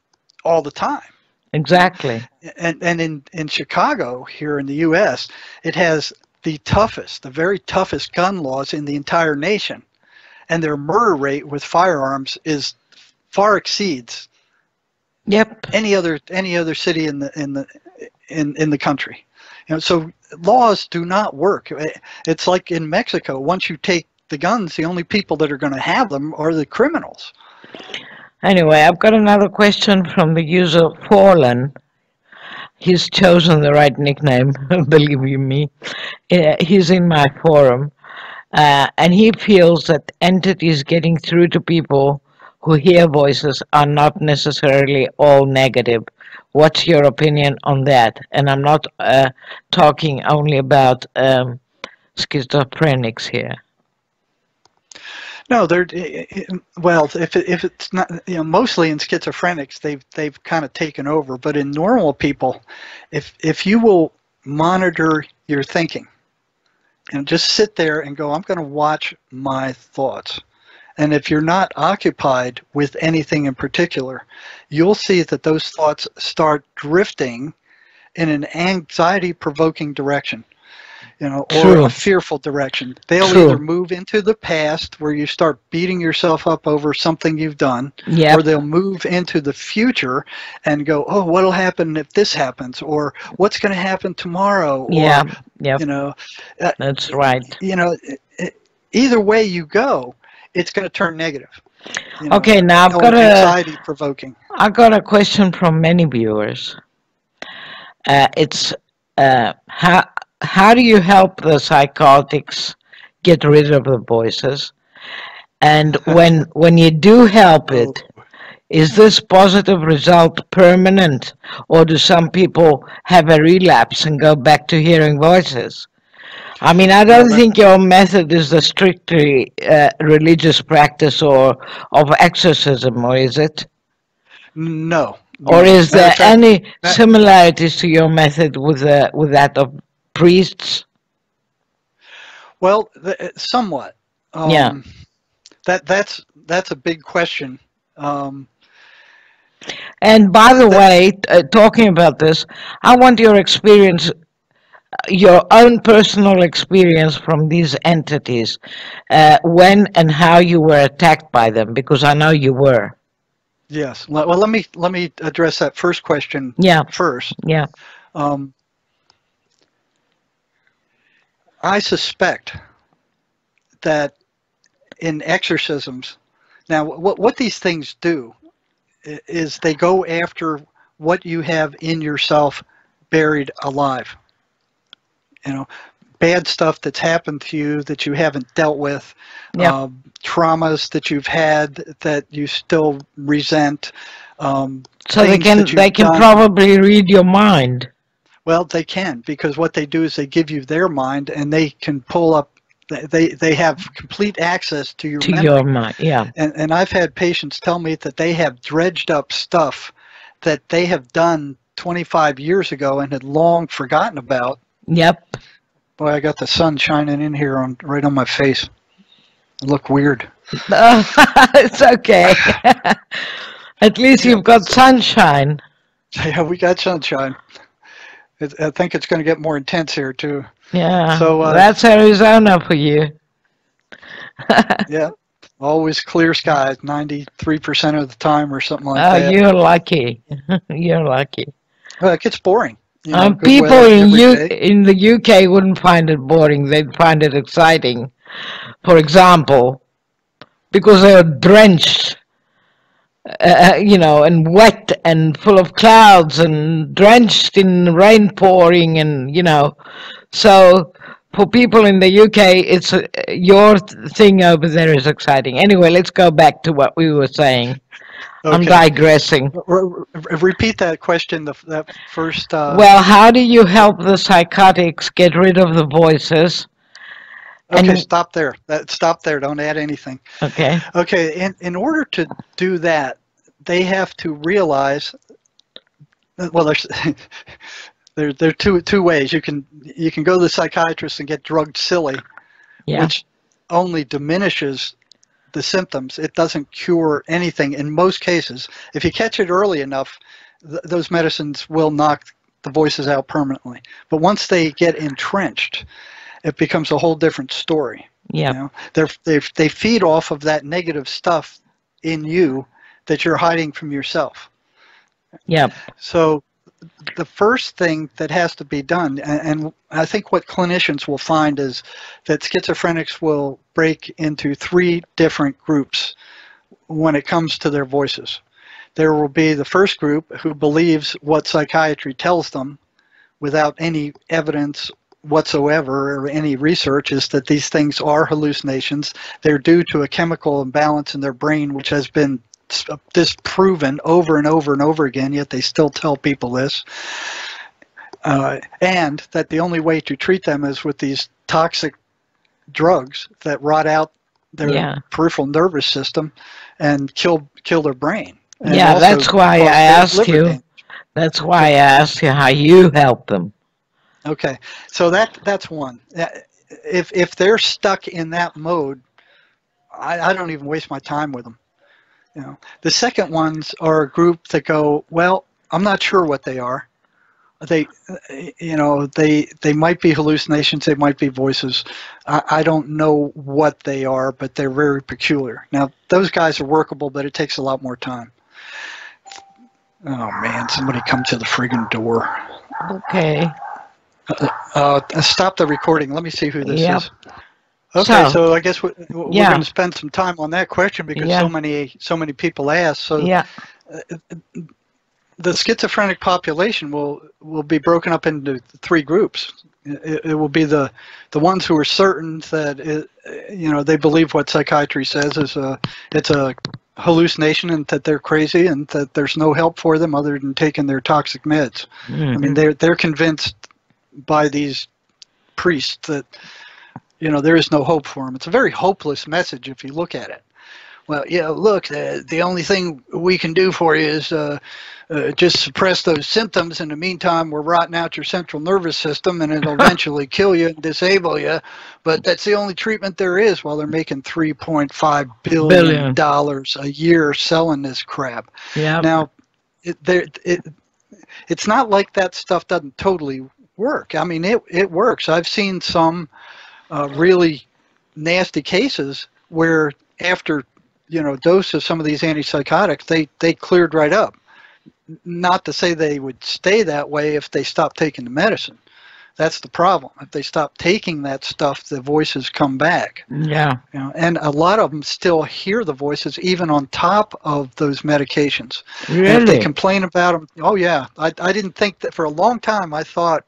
all the time. Exactly. And in Chicago, here in the U.S., it has the very toughest gun laws in the entire nation. And their murder rate with firearms far exceeds any other city in the country. So laws do not work. It's like in Mexico. Once you take the guns, the only people that are going to have them are the criminals. Anyway, I've got another question from the user Fallen. He's chosen the right nickname, believe you me. He's in my forum. And he feels that entities getting through to people who hear voices are not necessarily all negative. What's your opinion on that? And I'm not talking only about schizophrenics here. No, if it's not, mostly in schizophrenics, they've kind of taken over. But in normal people, if you will monitor your thinking, and just sit there and go, I'm going to watch my thoughts. And if you're not occupied with anything in particular, you'll see that those thoughts start drifting in an anxiety-provoking direction, or True. a fearful direction. They'll True. either move into the past where you start beating yourself up over something you've done, Yep. or they'll move into the future and go, oh, what'll happen if this happens, or what's going to happen tomorrow, Yeah. or, Yep. That's right. Either way you go, it's going to turn negative. Okay, now anxiety-provoking. I've got a question from many viewers. It's how do you help the psychotics get rid of the voices? And when you do help it, is this positive result permanent, or do some people have a relapse and go back to hearing voices? I mean, I don't think your method is the strictly religious practice or of exorcism, or is it? No. Or is there any similarities to your method with that of priests? Well, somewhat. Yeah. That's a big question. And by the way, talking about this, I want your experience, your own personal experience from these entities, when and how you were attacked by them, because I know you were. Yes. Well, let me address that first question first. Yeah. I suspect that in exorcisms, now what these things do is they go after what you have in yourself buried alive. Bad stuff that's happened to you that you haven't dealt with, traumas that you've had that you still resent. So they can probably read your mind. Well, they can, because what they do is they give you their mind, and they can pull up. They have complete access to your memory. Your mind, yeah. And I've had patients tell me that they have dredged up stuff that they have done 25 years ago and had long forgotten about. Yep. Boy, I got the sun shining in here right on my face. I look weird. It's okay. At least you've got sunshine. Yeah, we got sunshine. I think it's going to get more intense here too. Yeah, so that's Arizona for you. Yeah, always clear skies, 93% of the time or something like that. Oh, you're lucky. You're lucky. Well, it gets boring. People in the UK wouldn't find it boring. They'd find it exciting. For example, because they're drenched, and wet and full of clouds and drenched in rain pouring, and so for people in the UK, it's your thing over there is exciting. Anyway, let's go back to what we were saying. Okay. I'm digressing. Repeat that question, that first... Well, how do you help the psychotics get rid of the voices? Okay, stop there. Stop there. Don't add anything. Okay. Okay, in order to do that, they have to realize... Well, there are two ways. You can go to the psychiatrist and get drugged silly, which only diminishes the symptoms. It doesn't cure anything in most cases. If you catch it early enough, those medicines will knock the voices out permanently. But once they get entrenched, it becomes a whole different story. Yeah. They feed off of that negative stuff in you that you're hiding from yourself. Yeah. So the first thing that has to be done, and I think what clinicians will find is that schizophrenics will break into 3 different groups when it comes to their voices. There will be the first group who believes what psychiatry tells them without any evidence whatsoever or any research, is that these things are hallucinations. They're due to a chemical imbalance in their brain, which has been disproven over and over and over again, yet they still tell people this. And that the only way to treat them is with these toxic drugs that rot out their peripheral nervous system and kill their brain. And that's why I asked you. Damage. That's why I asked you how you help them. Okay, so that's one. If they're stuck in that mode, I don't even waste my time with them. You know, the second ones are a group that go, well, I'm not sure what they are. They, you know, they might be hallucinations, they might be voices. I don't know what they are, but they're very peculiar. Now, those guys are workable, but it takes a lot more time. Oh man, somebody come to the friggin' door. Okay. Stop the recording. Let me see who this Yep. is. Okay, so I guess we're going to spend some time on that question because so many people ask. So the schizophrenic population will be broken up into three groups. It will be the ones who are certain that they believe what psychiatry says is it's a hallucination and that they're crazy and that there's no help for them other than taking their toxic meds. I mean, they're convinced by these priests that there is no hope for them. It's a very hopeless message if you look at it. Well, look, the only thing we can do for you is just suppress those symptoms. In the meantime, we're rotting out your central nervous system, and it'll eventually kill you and disable you. But that's the only treatment there is. While they're making $3.5 billion a year selling this crap. Yeah. Now, it's not like that stuff doesn't totally work. I mean, it works. I've seen some really nasty cases where after dose of some of these antipsychotics, they cleared right up. Not to say they would stay that way if they stopped taking the medicine. That's the problem. If they stop taking that stuff, the voices come back. Yeah. And a lot of them still hear the voices even on top of those medications. Really? And if they complain about them, oh yeah. I didn't think that for a long time. I thought,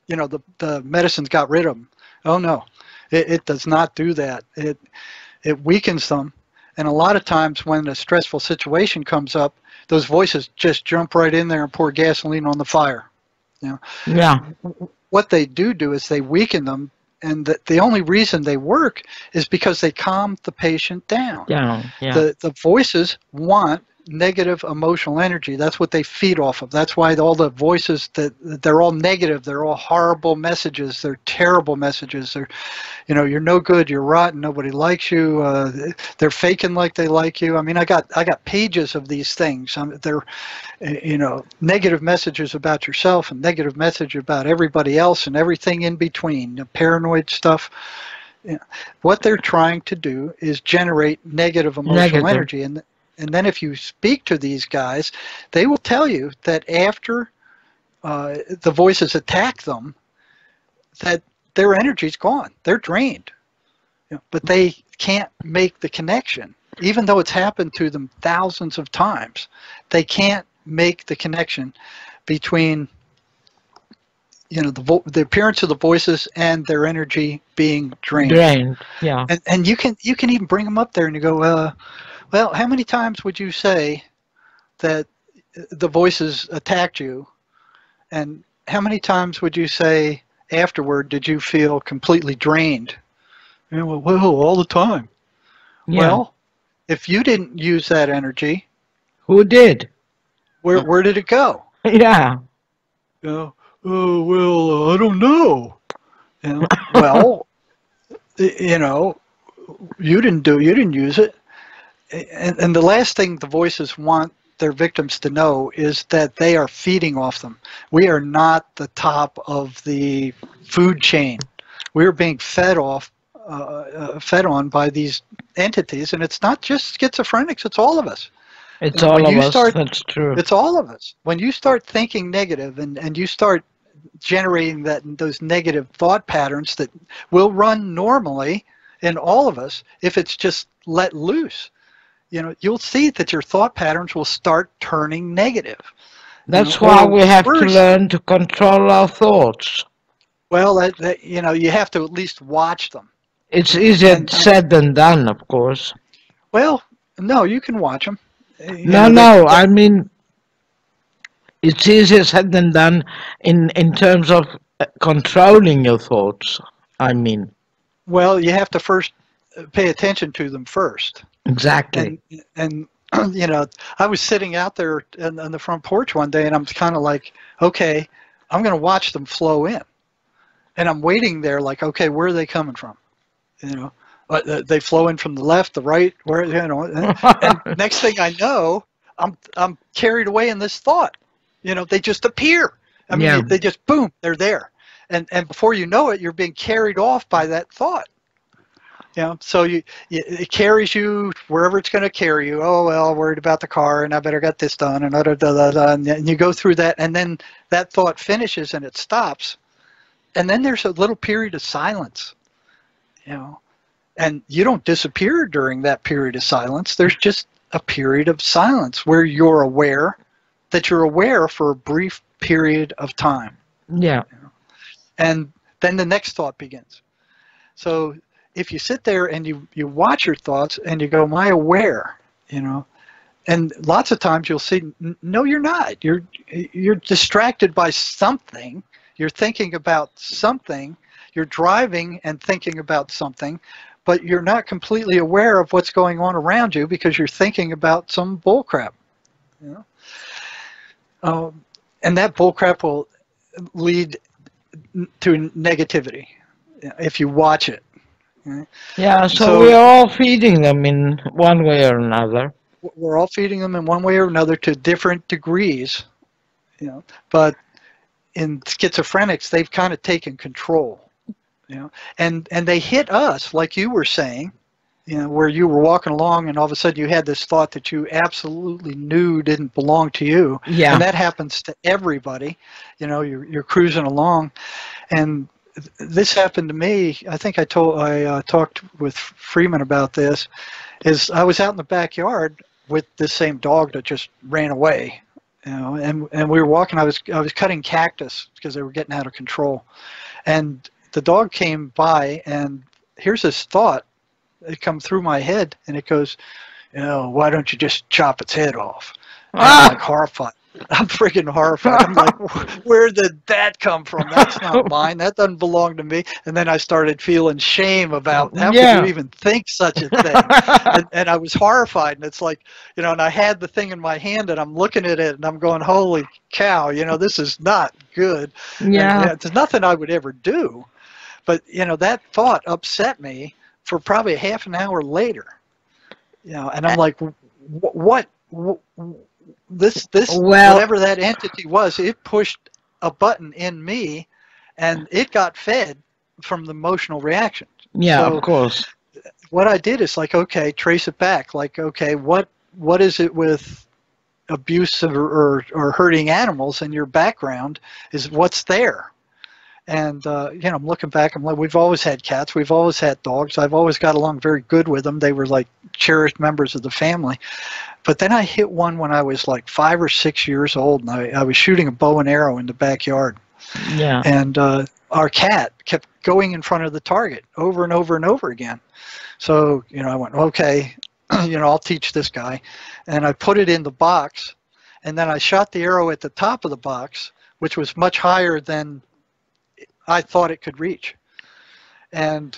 the medicines got rid of them. Oh no, it does not do that. It weakens them. And a lot of times when a stressful situation comes up, those voices just jump right in there and pour gasoline on the fire. Yeah. What they do is they weaken them, and the only reason they work is because they calm the patient down. Yeah. The voices want negative emotional energy. That's what they feed off of. That's why all the voices they're all negative. They're all horrible messages. They're terrible messages. They're, you're no good. You're rotten. Nobody likes you. They're faking like they like you. I mean, I got pages of these things. They're, negative messages about yourself and negative message about everybody else and everything in between. Paranoid stuff. What they're trying to do is generate negative emotional energy. And then if you speak to these guys, they will tell you that after the voices attack them, that their energy's gone. They're drained. But they can't make the connection. Even though it's happened to them thousands of times, they can't make the connection between the appearance of the voices and their energy being drained. Yeah. And you can even bring them up there and you go, well, how many times would you say that the voices attacked you? And how many times would you say afterward did you feel completely drained? Well, all the time. Yeah. Well, if you didn't use that energy, who did? Where did it go? Yeah. Oh, well, I don't know. Well, you didn't use it. And the last thing the voices want their victims to know is that they are feeding off them. We are not the top of the food chain. We are being fed on by these entities, and it's not just schizophrenics, it's all of us. It's all of us, that's true. It's all of us. When you start thinking negative and you start generating those negative thought patterns that will run normally in all of us if it's just let loose, you'll see that your thought patterns will start turning negative. That's why we have to learn to control our thoughts. Well, you have to at least watch them. It's easier said than done, of course. Well, no, you can watch them. I mean, it's easier said than done in terms of controlling your thoughts, I mean. Well, you have to first pay attention to them first. Exactly. And I was sitting out there on the front porch one day, and I'm kind of like, okay, I'm going to watch them flow in. And I'm waiting there like, okay, where are they coming from? They flow in from the left, the right, where, you know, and next thing I know, I'm carried away in this thought. You know, they just appear. I mean, they just, boom, they're there. And before you know it, you're being carried off by that thought. You know, so it carries you wherever it's going to carry you. Oh, well, worried about the car, and I better get this done, and and you go through that, and then that thought finishes and it stops. And then there's a little period of silence, you know, and you don't disappear during that period of silence. There's just a period of silence where you're aware that you're aware for a brief period of time. Yeah. You know? And then the next thought begins. So if you sit there and you watch your thoughts and you go, am I aware? You know, and lots of times you'll see, no, you're not. You're distracted by something. You're thinking about something. You're driving and thinking about something, but you're not completely aware of what's going on around you because you're thinking about some bullcrap. You know? And that bullcrap will lead to negativity if you watch it. Yeah, so we're all feeding them in one way or another. We're all feeding them in one way or another to different degrees, you know. But in schizophrenics, they've kind of taken control, you know. And they hit us, like you were saying, you know, where you were walking along and all of a sudden you had this thought that you absolutely knew didn't belong to you. Yeah. And that happens to everybody. You know, you're cruising along, and this happened to me. I think I talked with Freeman about this. Is I was out in the backyard with this same dog that just ran away, you know, and we were walking. I was cutting cactus because they were getting out of control, and the dog came by, and here's this thought. It come through my head, and it goes, you know, why don't you just chop its head off? And I'm like horrified. I'm freaking horrified. I'm like, where did that come from? That's not mine. That doesn't belong to me. And then I started feeling shame about how could you even think such a thing? And I was horrified. And it's like, you know, and I had the thing in my hand, and I'm looking at it, and I'm going, holy cow, you know, this is not good. Yeah. And, there's nothing I would ever do. But, you know, that thought upset me for probably half an hour later. You know, and I'm like, what whatever that entity was, it pushed a button in me, and it got fed from the emotional reaction. Yeah, so of course. What I did is like, okay, trace it back. Like, okay, what is it with abuse or hurting animals in your background? Is what's there? And you know, I'm looking back. I'm like, we've always had cats. We've always had dogs. I've always got along very good with them. They were like cherished members of the family. But then I hit one when I was like 5 or 6 years old, and I was shooting a bow and arrow in the backyard. Yeah. And our cat kept going in front of the target over and over and over again. So, you know, I went, okay, you know, I'll teach this guy. And I put it in the box, and then I shot the arrow at the top of the box, which was much higher than I thought it could reach. And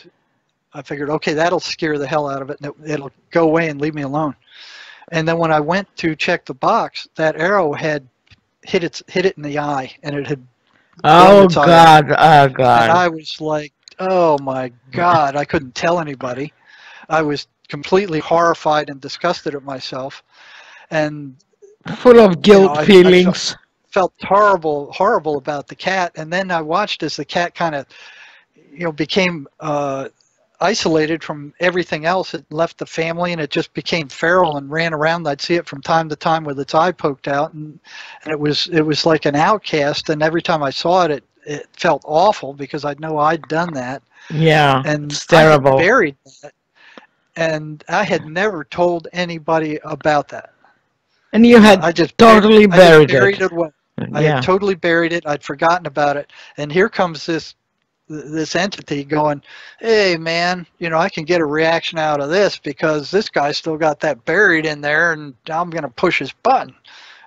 I figured, okay, that'll scare the hell out of it, and it'll go away and leave me alone. And then when I went to check the box, that arrow had hit it in the eye, and it had oh God, oh God. And I was like, oh my God, I couldn't tell anybody. I was completely horrified and disgusted at myself, and full of guilt, you know, feelings. I felt horrible about the cat. And then I watched as the cat kind of, you know, became isolated from everything else. It left the family, and it just became feral and ran around. I'd see it from time to time with its eye poked out, and it was like an outcast. And every time I saw it, it felt awful because I know I'd done that. Yeah, and it's terrible. I had buried that, and I had never told anybody about that. And you had totally buried it away. I had totally buried it. I'd forgotten about it. And here comes this entity going, hey, man, you know, I can get a reaction out of this because this guy still got that buried in there, and I'm going to push his button.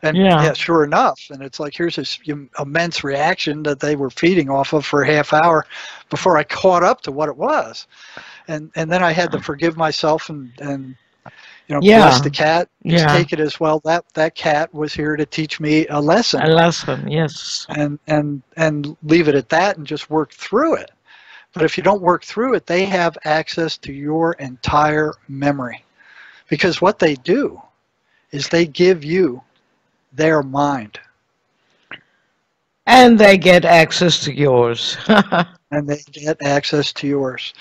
And yeah, sure enough. And it's like, here's this immense reaction that they were feeding off of for a half hour before I caught up to what it was. And then I had to forgive myself and you know, bless the cat. Just take it as, well, that cat was here to teach me a lesson. A lesson, yes. And leave it at that and just work through it. But if you don't work through it, they have access to your entire memory. Because what they do is they give you their mind. And they get access to yours. And they get access to yours.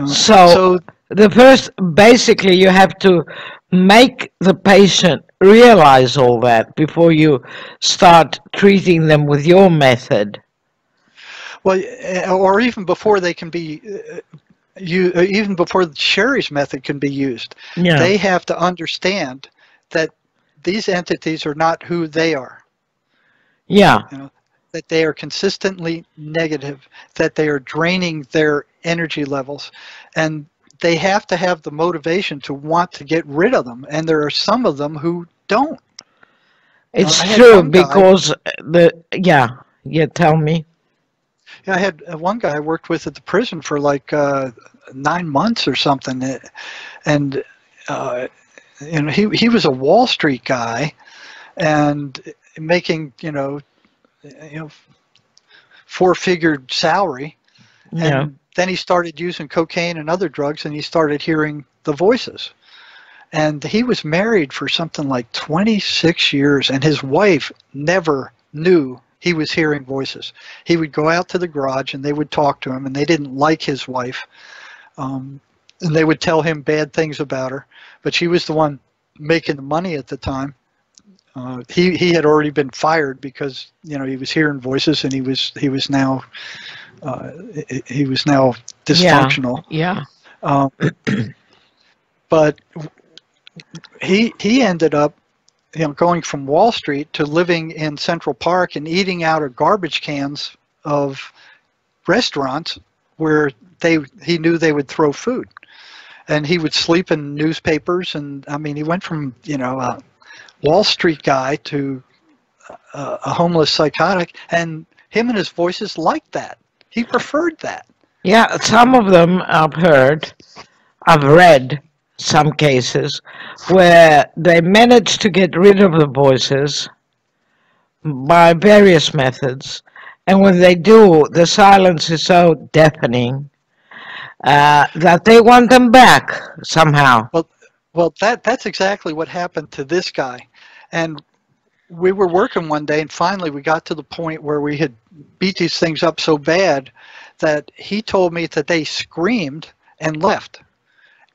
So the first, basically, you have to make the patient realize all that before you start treating them with your method. Well, or even before they can be, even before Sherry's method can be used, Yeah. they have to understand that these entities are not who they are. Yeah. You know, that they are consistently negative, that they are draining their energy levels, and they have to have the motivation to want to get rid of them, and there are some of them who don't. It's true, because yeah, tell me. Yeah, I had one guy I worked with at the prison for like 9 months or something, and you know, he was a Wall Street guy, and making four-figure salary, Yeah. and then he started using cocaine and other drugs, and he started hearing the voices. And he was married for something like 26 years, and his wife never knew he was hearing voices. He would go out to the garage, and they would talk to him, and they didn't like his wife. And they would tell him bad things about her, but she was the one making the money at the time. He had already been fired because he was hearing voices, and he was now dysfunctional. Yeah. But he ended up going from Wall Street to living in Central Park and eating out of garbage cans of restaurants where he knew they would throw food, and he would sleep in newspapers. And I mean, he went from a Wall Street guy to a homeless psychotic, and him and his voices liked that. He preferred that. Yeah, some of them I've read some cases where they managed to get rid of the voices by various methods, and when they do, the silence is so deafening that they want them back somehow. Well, that's exactly what happened to this guy. And we were working one day, and finally we got to the point where we had beat these things up so bad that he told me that they screamed and left.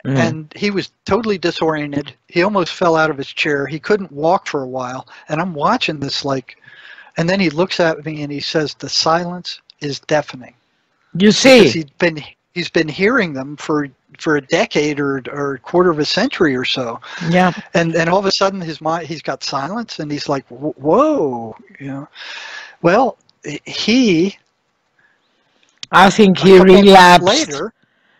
And he was totally disoriented. He almost fell out of his chair. He couldn't walk for a while. And I'm watching this and then he looks at me and he says, "The silence is deafening." You see, because he's been hearing them for a decade or a quarter of a century or so. Yeah. And all of a sudden he's got silence, and he's like, whoa, Well, I think he relapsed later.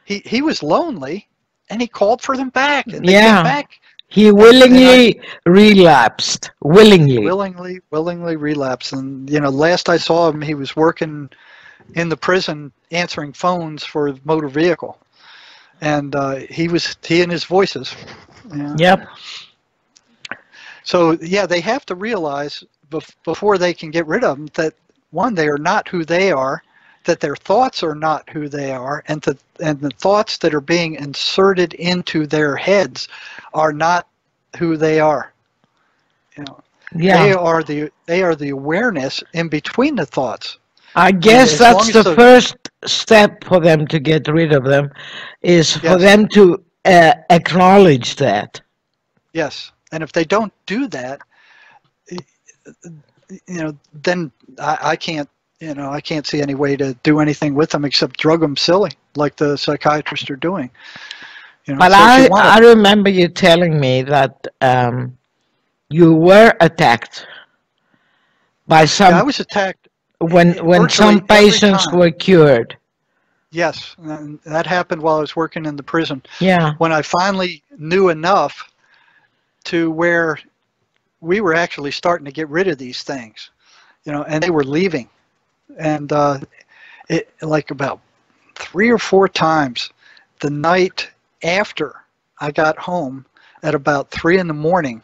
He was lonely, and he called for them back, and they Yeah. came back. He willingly relapsed. Willingly. Willingly relapsed. And last I saw him, he was working in the prison answering phones for a motor vehicle, and he and his voices. Yep. So yeah, they have to realize before they can get rid of them that, one, they are not who they are, that their thoughts are not who they are, and the thoughts that are being inserted into their heads are not who they are. Yeah. They are the awareness in between the thoughts. I guess that's the first step for them to get rid of them, is for them to acknowledge that. Yes, and if they don't do that, then I can't. I can't see any way to do anything with them except drug them silly, like the psychiatrists are doing. But I remember you telling me that you were attacked by some. Yeah, I was attacked when some patients were cured. Yes, and that happened while I was working in the prison. Yeah. When I finally knew enough to where we were actually starting to get rid of these things, and they were leaving. And it like about 3 or 4 times the night after I got home at about 3 in the morning,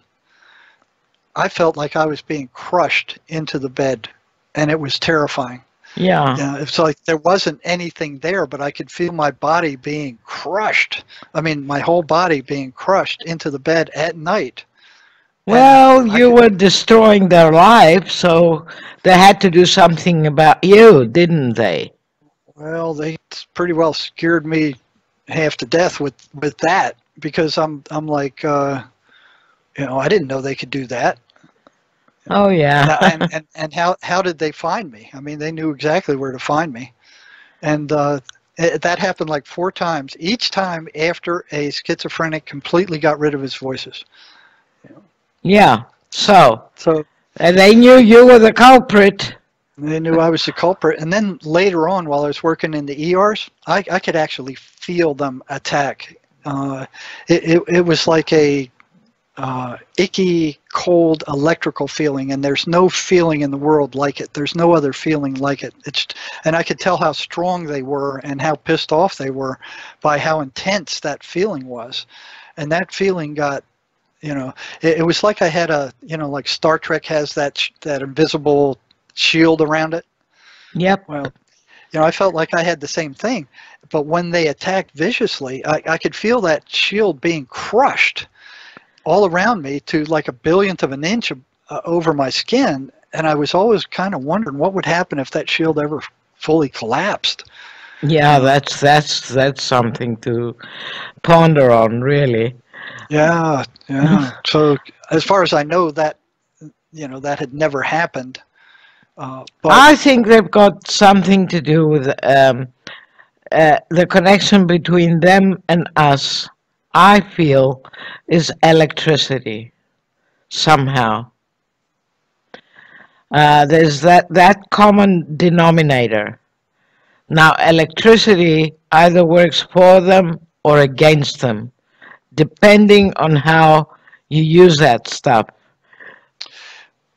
I felt like I was being crushed into the bed, and it was terrifying. Yeah. It's like there wasn't anything there, but I could feel my body being crushed. I mean, my whole body being crushed into the bed at night. Well, you were destroying their life, so they had to do something about you, didn't they? Well, they pretty well scared me half to death with that, because I'm like, I didn't know they could do that. Oh yeah. And how did they find me? I mean, they knew exactly where to find me, and that happened like 4 times. Each time after a schizophrenic completely got rid of his voices. Yeah. So And they knew you were the culprit. they knew I was the culprit. And then later on, while I was working in the ERs, I could actually feel them attack. It was like a icky, cold, electrical feeling, and there's no feeling in the world like it. There's no other feeling like it. And I could tell how strong they were and how pissed off they were by how intense that feeling was. And that feeling got, it was like I had like Star Trek has that invisible shield around it. Yep. Well, I felt like I had the same thing, but when they attacked viciously, I could feel that shield being crushed all around me to like a billionth of an inch over my skin, and I was always kind of wondering what would happen if that shield ever fully collapsed. Yeah, that's something to ponder on, really. Yeah. So as far as I know, that that had never happened. But I think they've got something to do with the connection between them and us. I feel is electricity somehow. There's that common denominator. Now, electricity either works for them or against them, depending on how you use that stuff.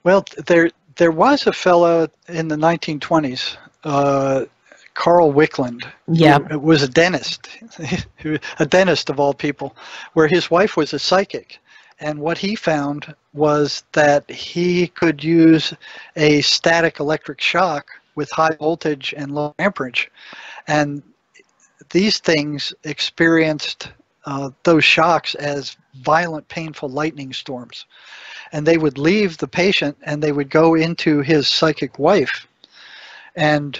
Well, there was a fellow in the 1920s, Carl Wickland, who was a dentist, a dentist of all people, where his wife was a psychic. And what he found was that he could use a static electric shock with high voltage and low amperage. And these things experienced those shocks as violent, painful lightning storms. And they would leave the patient and they would go into his psychic wife. And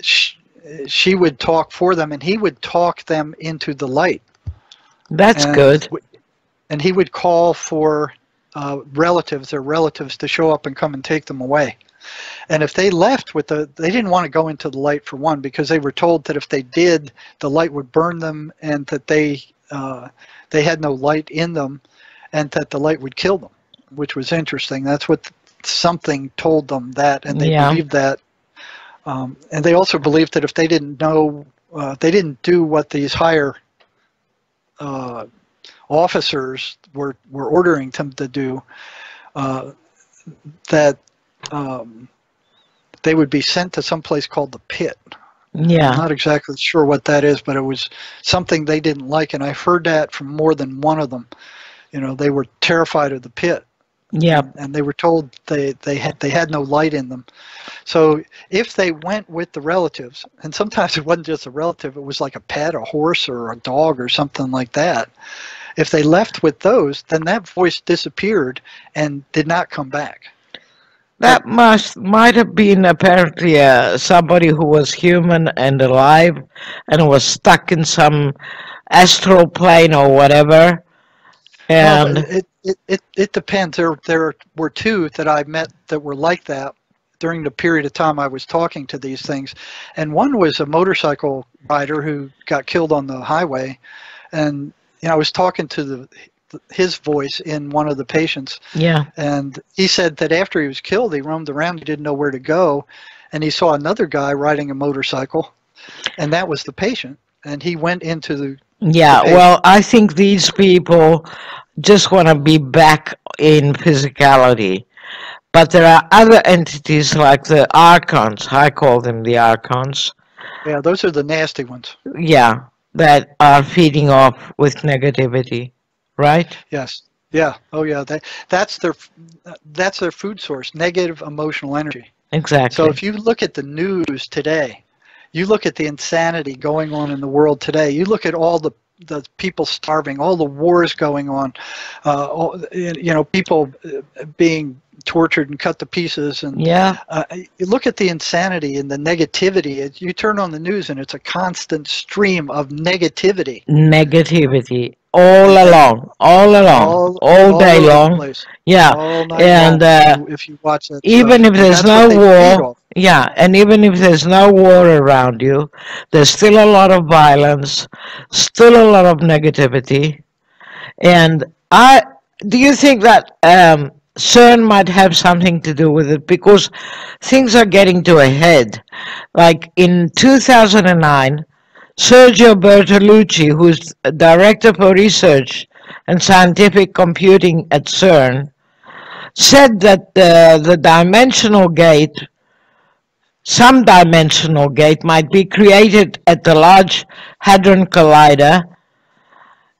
she would talk for them, and he would talk them into the light. That's good. And he would call for their relatives to show up and come and take them away. And if they left they didn't want to go into the light, for one, because they were told that if they did, the light would burn them, and that they had no light in them, and that the light would kill them, which was interesting. That's what something told them that, and they believed that. And they also believed that if they didn't they didn't do what these higher officers were ordering them to do, that they would be sent to some place called the pit. Yeah. I'm not exactly sure what that is, but it was something they didn't like, and I've heard that from more than one of them. They were terrified of the pit. Yeah. And they were told they had no light in them. So if they went with the relatives, and sometimes it wasn't just a relative, it was like a pet, a horse, or a dog, or something like that. If they left with those, then that voice disappeared and did not come back. That might have been apparently somebody who was human and alive and was stuck in some astral plane or whatever. And well, it depends. There were 2 that I met that were like that during the period of time I was talking to these things. And one was a motorcycle rider who got killed on the highway. And I was talking to his voice in one of the patients. Yeah. And he said that after he was killed, he roamed around, he didn't know where to go. And he saw another guy riding a motorcycle, and that was the patient. And he went into the well, I think these people just want to be back in physicality. But there are other entities like the archons. I call them the archons. Yeah, those are the nasty ones. Yeah, that are feeding off with negativity, right? Yes. Yeah. Oh, yeah. That's their food source. Negative emotional energy. Exactly. So if you look at the news today, you look at the insanity going on in the world today, you look at all the people starving, all the wars going on, people being tortured and cut to pieces, and you look at the insanity and the negativity. You turn on the news and it's a constant stream of negativity. All along, all day long. Yeah, all night and long, if you watch that even stuff. if there's no war, and even if there's no war around you, there's still a lot of violence, still a lot of negativity. And do you think that CERN might have something to do with it? Because things are getting to a head. Like in 2009, Sergio Bertolucci, who's director for research and scientific computing at CERN, said that the dimensional gate, some dimensional gate, might be created at the Large Hadron Collider,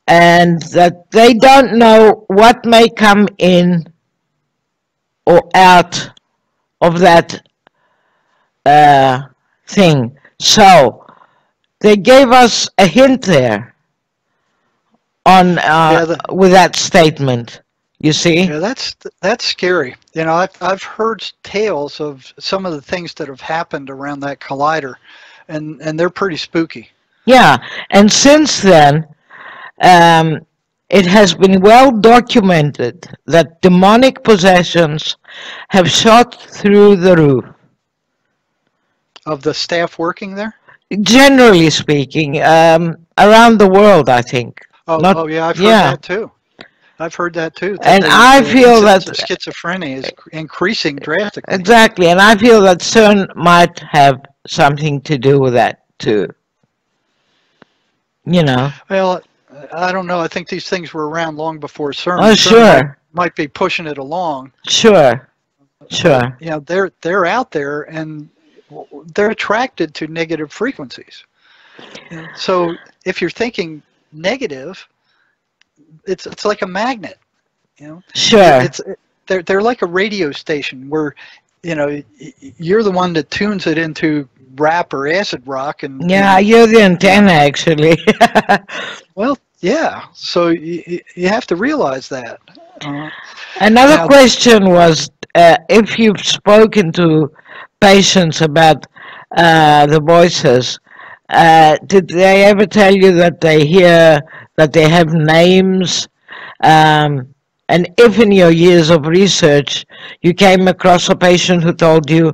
and that they don't know what may come in or out of that thing. So they gave us a hint there on with that statement. You see? Yeah, that's scary. I've heard tales of some of the things that have happened around that collider, and they're pretty spooky. Yeah, and since then, it has been well documented that demonic possessions have shot through the roof. Of the staff working there? Generally speaking, around the world, I think. Yeah, I've heard that too. I've heard that too. And I feel that schizophrenia is increasing drastically. Exactly, and I feel that CERN might have something to do with that too. Well, I don't know. I think these things were around long before CERN. Oh, sure. Might be pushing it along. Sure. They're out there, and they're attracted to negative frequencies. So if you're thinking negative, it's like a magnet. Sure. They're like a radio station where you're the one that tunes it into rap or acid rock, and you're the antenna, actually. Well, yeah. So you have to realize that. Another question was, if you've spoken to patients about the voices, did they ever tell you that they hear that they have names? And if in your years of research you came across a patient who told you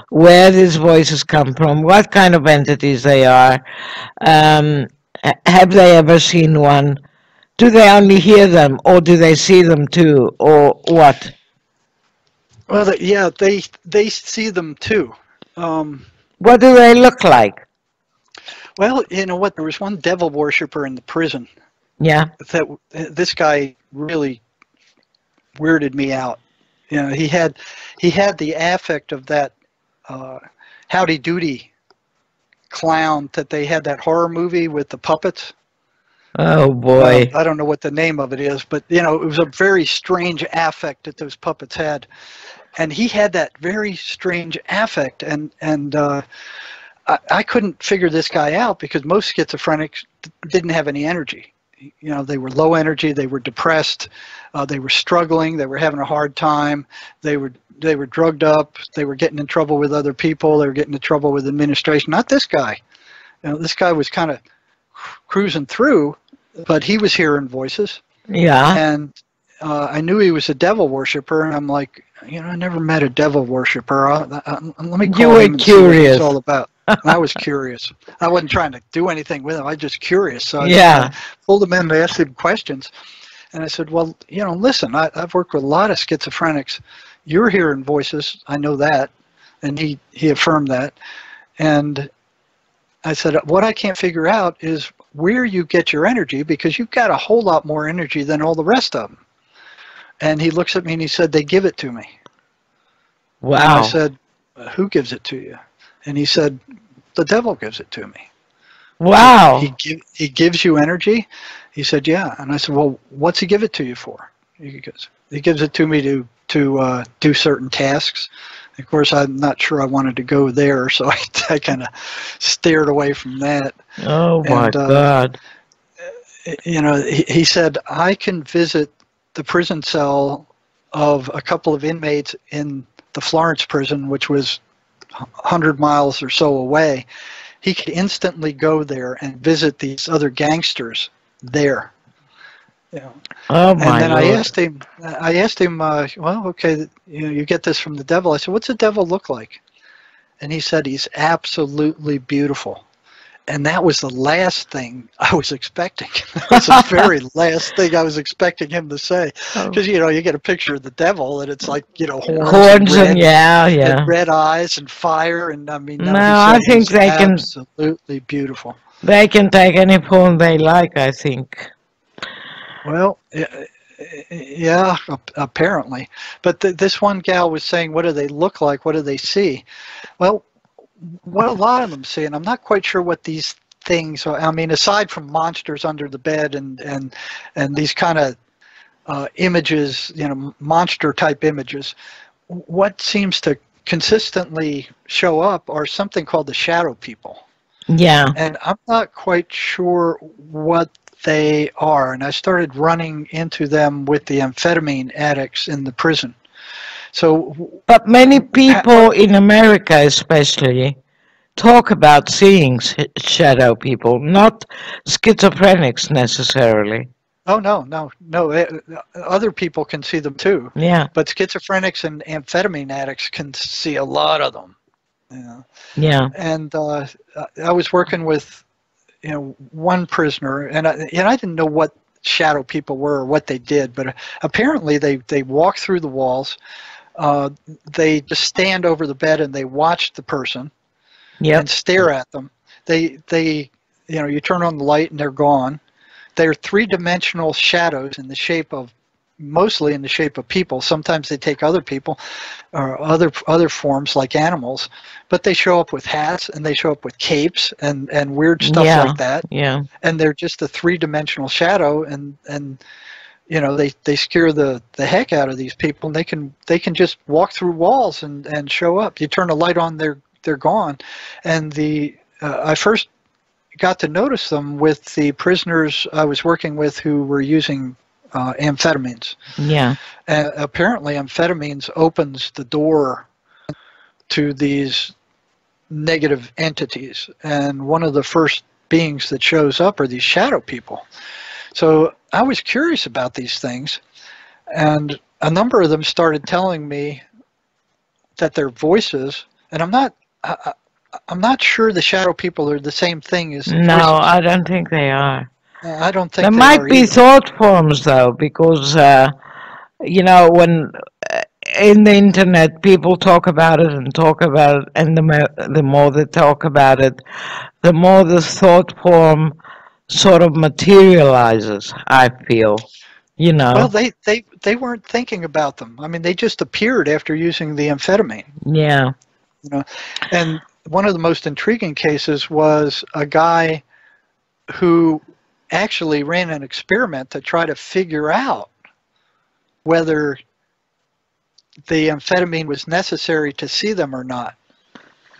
where these voices come from, what kind of entities they are, have they ever seen one? Do they only hear them, or do they see them too, or what? Well, they see them too. What do they look like? Well, you know what? There was one devil worshiper in the prison. Yeah. This guy really weirded me out. He had the affect of that Howdy Doody clown that they had, that horror movie with the puppets. Oh boy. I don't know what the name of it is, but it was a very strange affect that those puppets had, and he had that very strange affect, and I couldn't figure this guy out, because most schizophrenics didn't have any energy. They were low energy, they were depressed, they were struggling, they were having a hard time, they were drugged up, they were getting in trouble with other people, they were getting in trouble with administration. Not this guy. This guy was kind of cruising through, but he was hearing voices. Yeah. And I knew he was a devil worshiper, and I'm like, I never met a devil worshiper. Let me call him and see what it's all about. I was curious. I wasn't trying to do anything with him. I was just curious. So I just pulled him in and asked him questions. And I said, well, listen, I've worked with a lot of schizophrenics. You're hearing voices. I know that. And he affirmed that. And I said, what I can't figure out is where you get your energy, because you've got a whole lot more energy than all the rest of them. And he looks at me and he said, they give it to me. Wow. And I said, who gives it to you? And he said, the devil gives it to me. Wow. He gives you energy? He said, yeah. And I said, well, what's he give it to you for? He gives it to me to do certain tasks. Of course, I'm not sure I wanted to go there, so I kind of steered away from that. Oh my God. You know, he said, I can visit the prison cell of a couple of inmates in the Florence prison, which was 100 miles or so away. He could instantly go there and visit these other gangsters there. You know. Oh my And then Lord. I asked him, well, okay, you get this from the devil. I said, what's the devil look like? And he said, he's absolutely beautiful. And that was the last thing I was expecting. That was the very last thing I was expecting him to say. Because, you know, you get a picture of the devil, and it's like, you know, horns and red eyes and fire. And, I mean, no, I think they can absolutely beautiful. They can take any form they like, I think. Well, yeah, apparently. But this one gal was saying, what do they look like? What do they see? Well, what a lot of them see, and I'm not quite sure what these things are. I mean, aside from monsters under the bed and these kind of images, you know, monster type images, what seems to consistently show up are something called the shadow people. Yeah. And I'm not quite sure what they are. And I started running into them with the amphetamine addicts in the prison. So, but many people in America especially talk about seeing shadow people, not schizophrenics necessarily. Oh, no. Other people can see them too. Yeah. But schizophrenics and amphetamine addicts can see a lot of them. You know? Yeah. And I was working with, you know, one prisoner, and I didn't know what shadow people were or what they did, but apparently they walk through the walls. They just stand over the bed and they watch the person and stare at them. They you know, you turn on the light and they're gone. They're three-dimensional shadows in the shape of, mostly in the shape of people. Sometimes they take other people or other forms like animals, but they show up with hats and they show up with capes and weird stuff like that. Yeah. And they're just a three-dimensional shadow, and you know, they scare the heck out of these people, and they can just walk through walls and show up. You turn the light on, they're gone. And I first got to notice them with the prisoners I was working with who were using amphetamines. Yeah. Apparently, amphetamines opens the door to these negative entities, and one of the first beings that shows up are these shadow people. So I was curious about these things, and a number of them started telling me that their voices, and I'm not sure the shadow people are the same thing as the No, voices. I don't think they are. I don't think there they might are be either. thought forms though, because you know, when in the internet people talk about it and talk about it, and the more they talk about it, the more the thought form sort of materializes, I feel. You know. Well, they weren't thinking about them. I mean, they just appeared after using the amphetamine. Yeah. You know, and one of the most intriguing cases was a guy who actually ran an experiment to try to figure out whether the amphetamine was necessary to see them or not.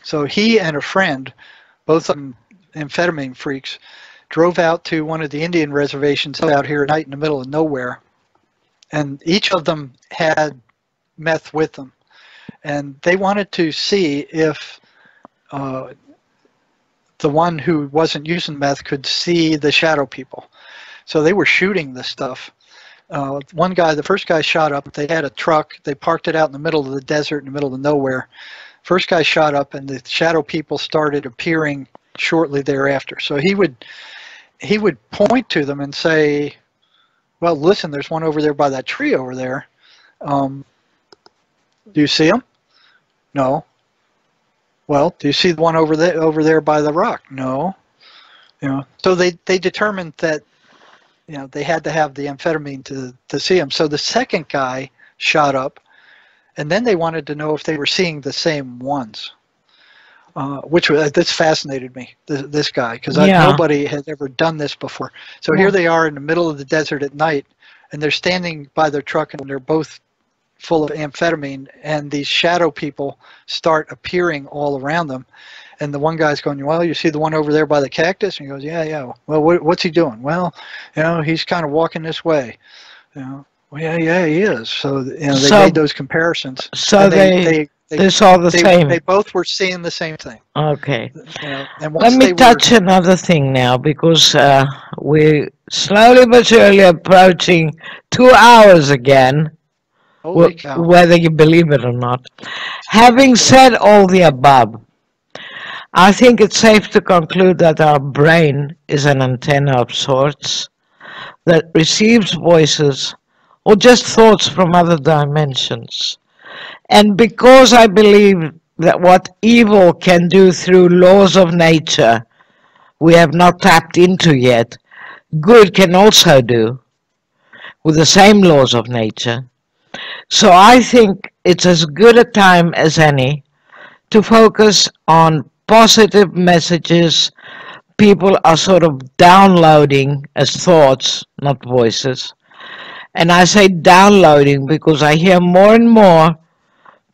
So he and a friend, both of them amphetamine freaks, drove out to one of the Indian reservations out here at night in the middle of nowhere, and each of them had meth with them, and they wanted to see if the one who wasn't using meth could see the shadow people. So they were shooting this stuff. One guy, the first guy shot up, they had a truck, they parked it out in the middle of the desert, in the middle of nowhere. First guy shot up, and the shadow people started appearing shortly thereafter. So he would point to them and say, well, listen, there's one over there by that tree over there. Do you see him? No. Well, do you see the one over there by the rock? No. You know, so they determined that, you know, they had to have the amphetamine to see him. So the second guy shot up, and then they wanted to know if they were seeing the same ones, this fascinated me, this guy, because nobody had ever done this before. So here they are in the middle of the desert at night, and they're standing by their truck, and they're both full of amphetamine, and these shadow people start appearing all around them. And the one guy's going, well, you see the one over there by the cactus? And he goes, yeah, yeah. Well, what's he doing? Well, he's kind of walking this way. Well, yeah, he is. So, they made those comparisons. So they saw the same. They both were seeing the same thing. Okay. And let me touch another thing now, because we're slowly but surely approaching 2 hours again. Holy cow. Whether you believe it or not. Having said all the above, I think it's safe to conclude that our brain is an antenna of sorts that receives voices or just thoughts from other dimensions. And because I believe that what evil can do through laws of nature we have not tapped into yet, good can also do with the same laws of nature. So I think it's as good a time as any to focus on positive messages people are sort of downloading as thoughts, not voices. And I say downloading because I hear more and more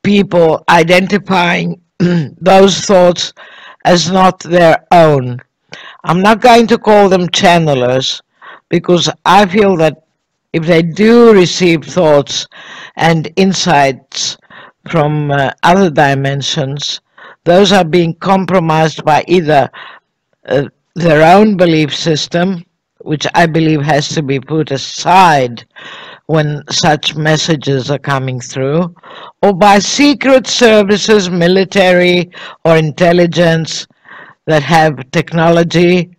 people identifying those thoughts as not their own. I'm not going to call them channelers, because I feel that if they do receive thoughts and insights from other dimensions, those are being compromised by either their own belief system, which I believe has to be put aside when such messages are coming through, or by secret services, military or intelligence that have technology,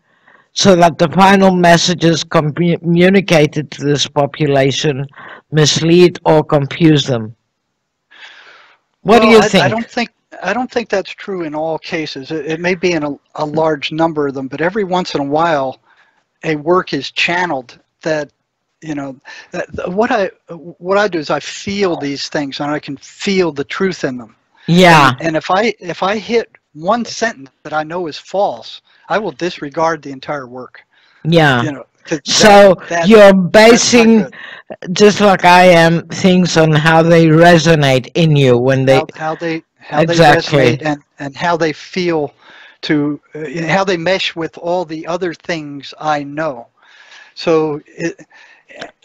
so that the final messages communicated to this population mislead or confuse them. What do you think? I don't think that's true in all cases. It may be in a large number of them, but every once in a while, a work is channeled that, what I do is I feel these things, and I can feel the truth in them. Yeah. And if I hit one sentence that I know is false, I will disregard the entire work. Yeah. So you're basing, just like I am, things on how they resonate in you when they how they exactly resonate and how they feel how they mesh with all the other things I know. So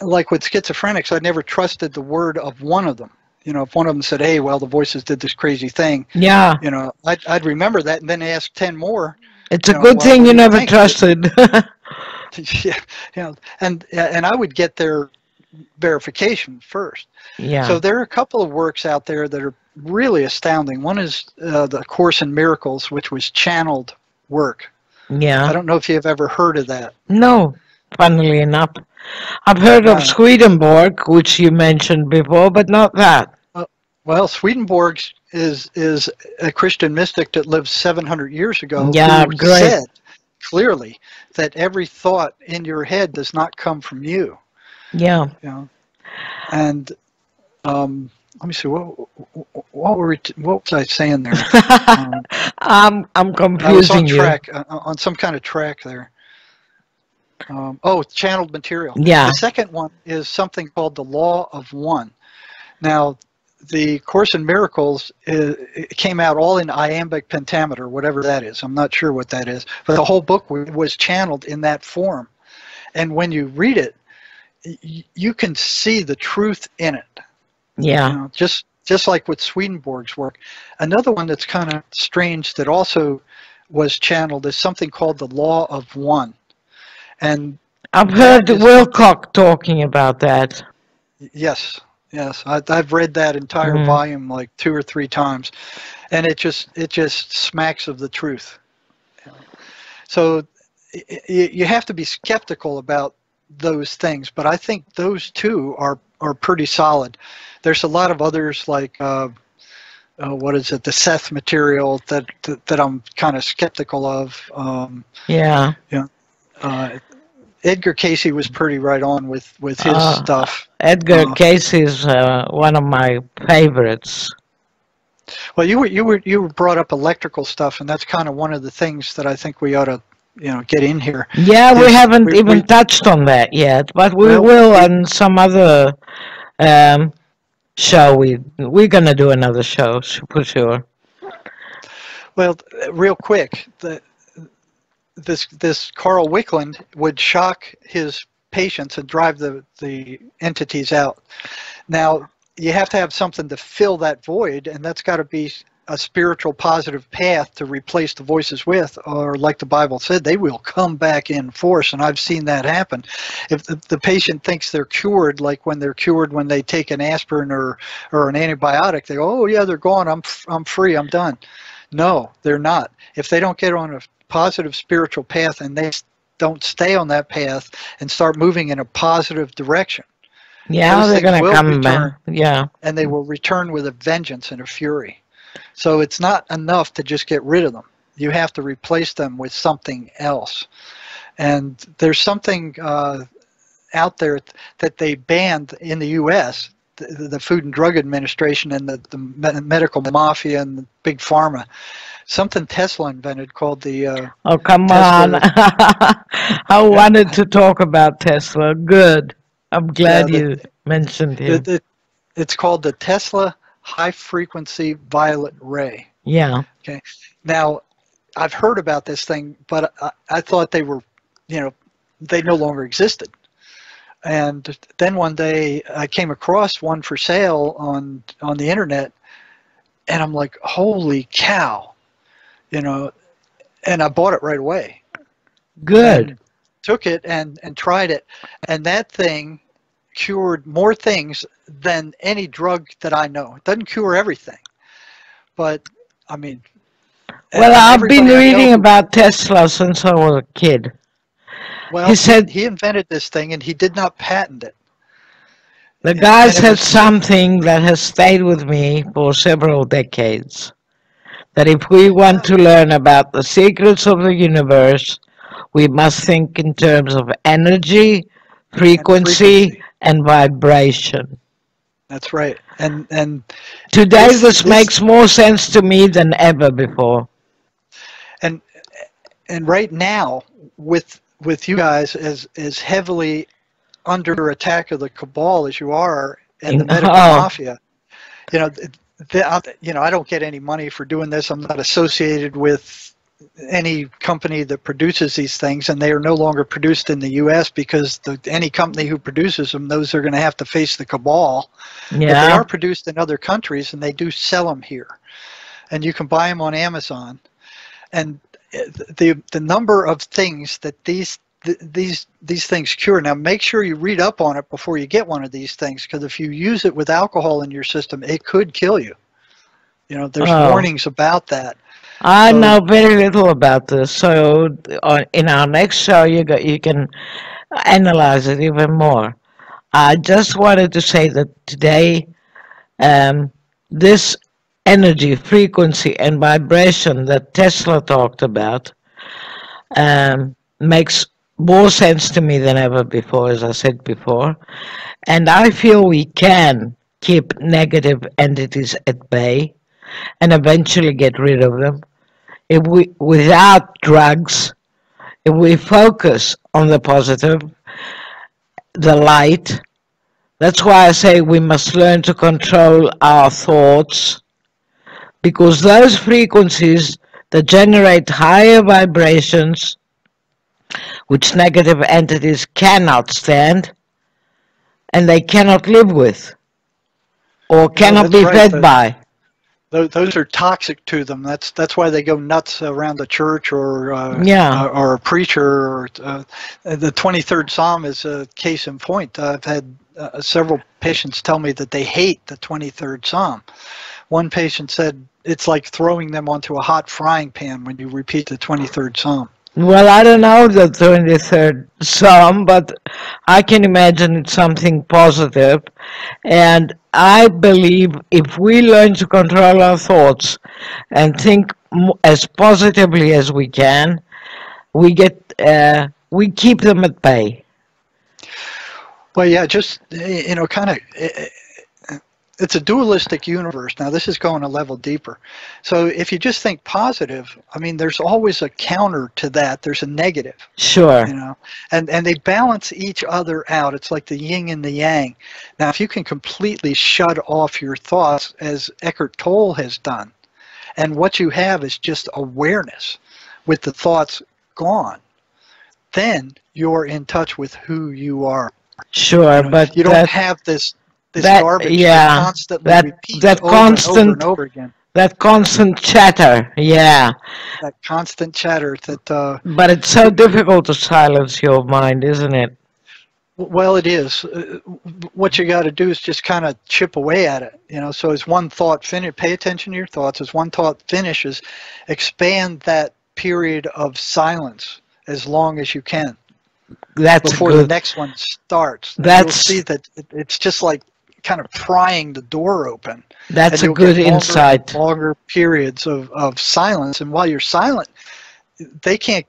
like with schizophrenics, I never trusted the word of one of them. If one of them said, hey, well, the voices did this crazy thing, yeah, I'd remember that and then ask 10 more. It's a good thing you never trusted. Yeah, and I would get their verification first. Yeah. So there are a couple of works out there that are really astounding. One is the Course in Miracles, which was channeled work. Yeah. I don't know if you've ever heard of that. No, funnily enough. I've heard of Swedenborg, which you mentioned before, but not that. Well, Swedenborg is a Christian mystic that lived 700 years ago. Yeah, who great. Said clearly that every thought in your head does not come from you. Yeah. And let me see, what was I saying there? I'm confusing I was on you. track, on some kind of track there. Channeled material. Yeah. The second one is something called the Law of One. Now, the Course in Miracles it came out all in iambic pentameter, whatever that is. I'm not sure what that is, but the whole book was channeled in that form. And when you read it, you can see the truth in it. Yeah. Just like with Swedenborg's work. Another one that's kind of strange that also was channeled is something called the Law of One. And I've heard Wilcock talking about that. Yes. I've read that entire volume like 2 or 3 times, and it just smacks of the truth. So you have to be skeptical about those things, but I think those two are pretty solid. There's a lot of others like what is it, the Seth material that I'm kind of skeptical of. Edgar Cayce was pretty right on with his stuff. Edgar Cayce is one of my favorites. Well, you were brought up electrical stuff, and that's kind of one of the things that I think we ought to get in here. Yeah, we haven't even touched on that yet, but we will on some other show. We're going to do another show for sure. Well, real quick, this Carl Wickland would shock his patients and drive the entities out. Now, you have to have something to fill that void, and that's got to be a spiritual positive path to replace the voices with, or like the Bible said, they will come back in force, and I've seen that happen. If the patient thinks they're cured, like when they're cured when they take an aspirin or an antibiotic, they go, oh yeah, they're gone, I'm free, I'm done. No, they're not. If they don't get on a positive spiritual path and they don't stay on that path and start moving in a positive direction, yeah, they're going to come back. Yeah, and they will return with a vengeance and a fury. So it's not enough to just get rid of them. You have to replace them with something else. And there's something out there that they banned in the U.S., the Food and Drug Administration and the medical mafia and the big pharma. Something Tesla invented called the... oh, come Tesla. on. I wanted to talk about Tesla. Good. I'm glad you mentioned him. It's called the Tesla high-frequency violet ray. Yeah. Okay. Now, I've heard about this thing, but I thought they were, they no longer existed. And then one day I came across one for sale on the internet, and I'm like, holy cow, and I bought it right away. Good. And took it and tried it, and that thing cured more things than any drug that I know. It doesn't cure everything, but I mean, well, I've been reading about Tesla since I was a kid. Well, he said he invented this thing and he did not patent it. The guy said something that has stayed with me for several decades, that if we want to learn about the secrets of the universe, we must think in terms of energy, frequency, and vibration. That's right. And today this makes more sense to me than ever before. And right now, with you guys as heavily under attack of the cabal as you are and the medical mafia, I don't get any money for doing this. I'm not associated with any company that produces these things, and they are no longer produced in the U.S. because any company who produces them knows they're going to have to face the cabal. Yeah. But they are produced in other countries, and they do sell them here, and you can buy them on Amazon. And the number of things that these things cure. Now, make sure you read up on it before you get one of these things, because if you use it with alcohol in your system, it could kill you. There's warnings about that. I know very little about this, so in our next show you can analyze it even more. I just wanted to say that today this energy, frequency, and vibration that Tesla talked about makes more sense to me than ever before, as I said before. And I feel we can keep negative entities at bay and eventually get rid of them. If we, without drugs, if we focus on the positive, the light. That's why I say we must learn to control our thoughts, because those frequencies that generate higher vibrations, which negative entities cannot stand, and they cannot live with, or cannot be fed by. Those are toxic to them. That's why they go nuts around the church or a preacher. Or, the 23rd Psalm is a case in point. I've had several patients tell me that they hate the 23rd Psalm. One patient said it's like throwing them onto a hot frying pan when you repeat the 23rd Psalm. Well, I don't know the 23rd Psalm, but I can imagine it's something positive. And I believe if we learn to control our thoughts and think as positively as we can, we keep them at bay. Well, yeah, just, kind of, it's a dualistic universe. Now, this is going a level deeper. So if you just think positive, I mean, there's always a counter to that. There's a negative. Sure. You know, and they balance each other out. It's like the yin and the yang. Now, if you can completely shut off your thoughts, as Eckhart Tolle has done, and what you have is just awareness with the thoughts gone, then you're in touch with who you are. Sure, you know, but you don't have this garbage that constantly repeats over and over again. That constant chatter, yeah. That constant chatter that. But it's so difficult to silence your mind, isn't it? Well, it is. What you got to do is just kind of chip away at it. You know, so as one thought finishes, pay attention to your thoughts. As one thought finishes, expand that period of silence as long as you can. That's before good. The next one starts. You'll see that it's just like kind of prying the door open. That's a good insight. Longer periods of silence, and while you're silent, they can't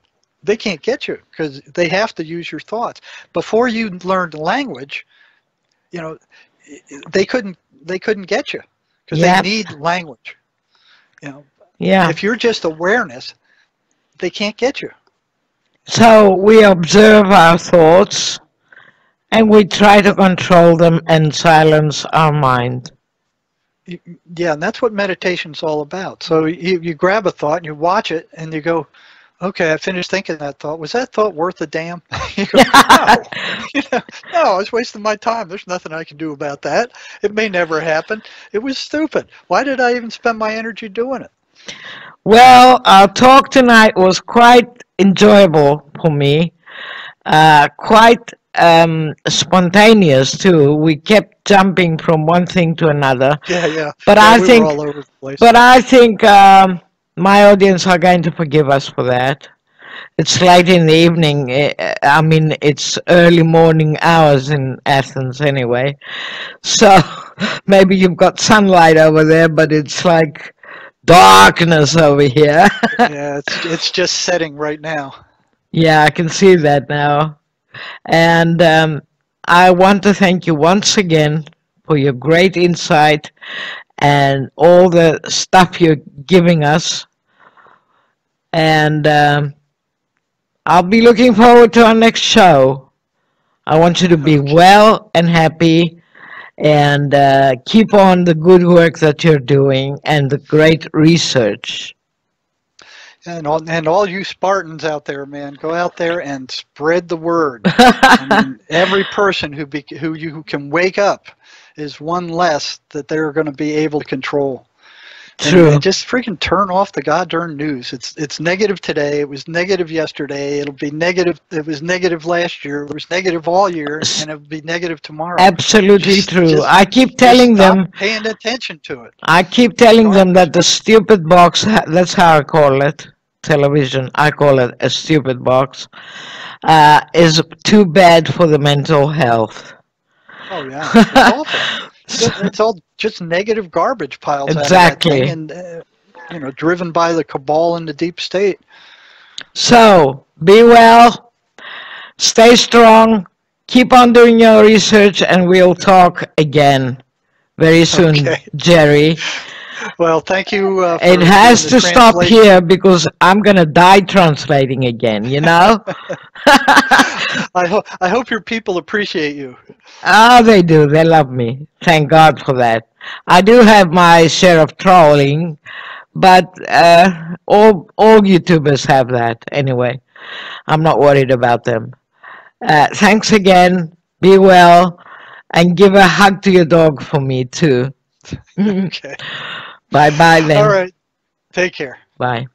get you because they have to use your thoughts. Before you learned language, you know, they couldn't get you because they need language. You know, if you're just awareness, they can't get you. So we observe our thoughts and we try to control them and silence our mind. Yeah, and that's what meditation's all about. So you grab a thought and you watch it and you go, okay, I finished thinking that thought. Was that thought worth a damn? You go, no. You know, no, I was wasting my time. There's nothing I can do about that. It may never happen. It was stupid. Why did I even spend my energy doing it? Well, our talk tonight was quite enjoyable for me, quite spontaneous too. We kept jumping from one thing to another. Yeah. But yeah, I we think, were all over the place. But I think my audience are going to forgive us for that. It's late in the evening. I mean, it's early morning hours in Athens anyway. So maybe you've got sunlight over there, but it's like darkness over here. Yeah, it's just setting right now. Yeah, I can see that now. And I want to thank you once again for your great insight and all the stuff you're giving us. And I'll be looking forward to our next show. I want you to be well and happy and keep on the good work that you're doing and the great research. And all you Spartans out there, man, go out there and spread the word. I mean, every person who can wake up is one less that they're going to be able to control. True. And just freaking turn off the goddamn news. It's negative today. It was negative yesterday. It'll be negative. It was negative last year. It was negative all year, and it'll be negative tomorrow. Absolutely true. I keep telling them. Paying attention to it. I keep telling them that the stupid box. That's how I call it. Television. I call it a stupid box. Is too bad for the mental health. Oh yeah, it's awful. It's all just negative garbage piles exactly. out of that thing and you know, driven by the cabal and the deep state. So be well, stay strong, keep on doing your research, and we'll talk again very soon, okay. Jerry. Well, thank you. It has to stop here because I'm going to die translating again, you know? I hope your people appreciate you. Oh, they do. They love me. Thank God for that. I do have my share of trolling, but all YouTubers have that anyway. I'm not worried about them. Thanks again. Be well. And give a hug to your dog for me, too. Okay. Bye-bye then. All right. Take care. Bye.